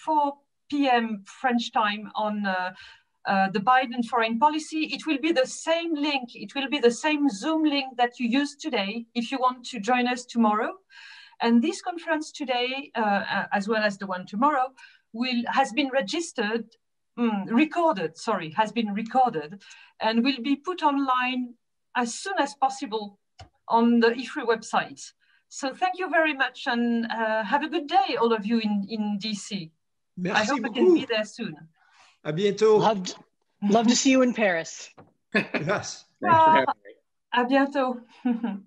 4 p.m. French time on the Biden foreign policy. It will be the same link. It will be the same Zoom link that you used today if you want to join us tomorrow. And this conference today, as well as the one tomorrow, has been recorded and will be put online as soon as possible on the IFRI website. So thank you very much, and have a good day, all of you in DC. Merci I hope beaucoup. I can be there soon. À bientôt. Love to see you in Paris. Yes. Thanks for having me. À bientôt.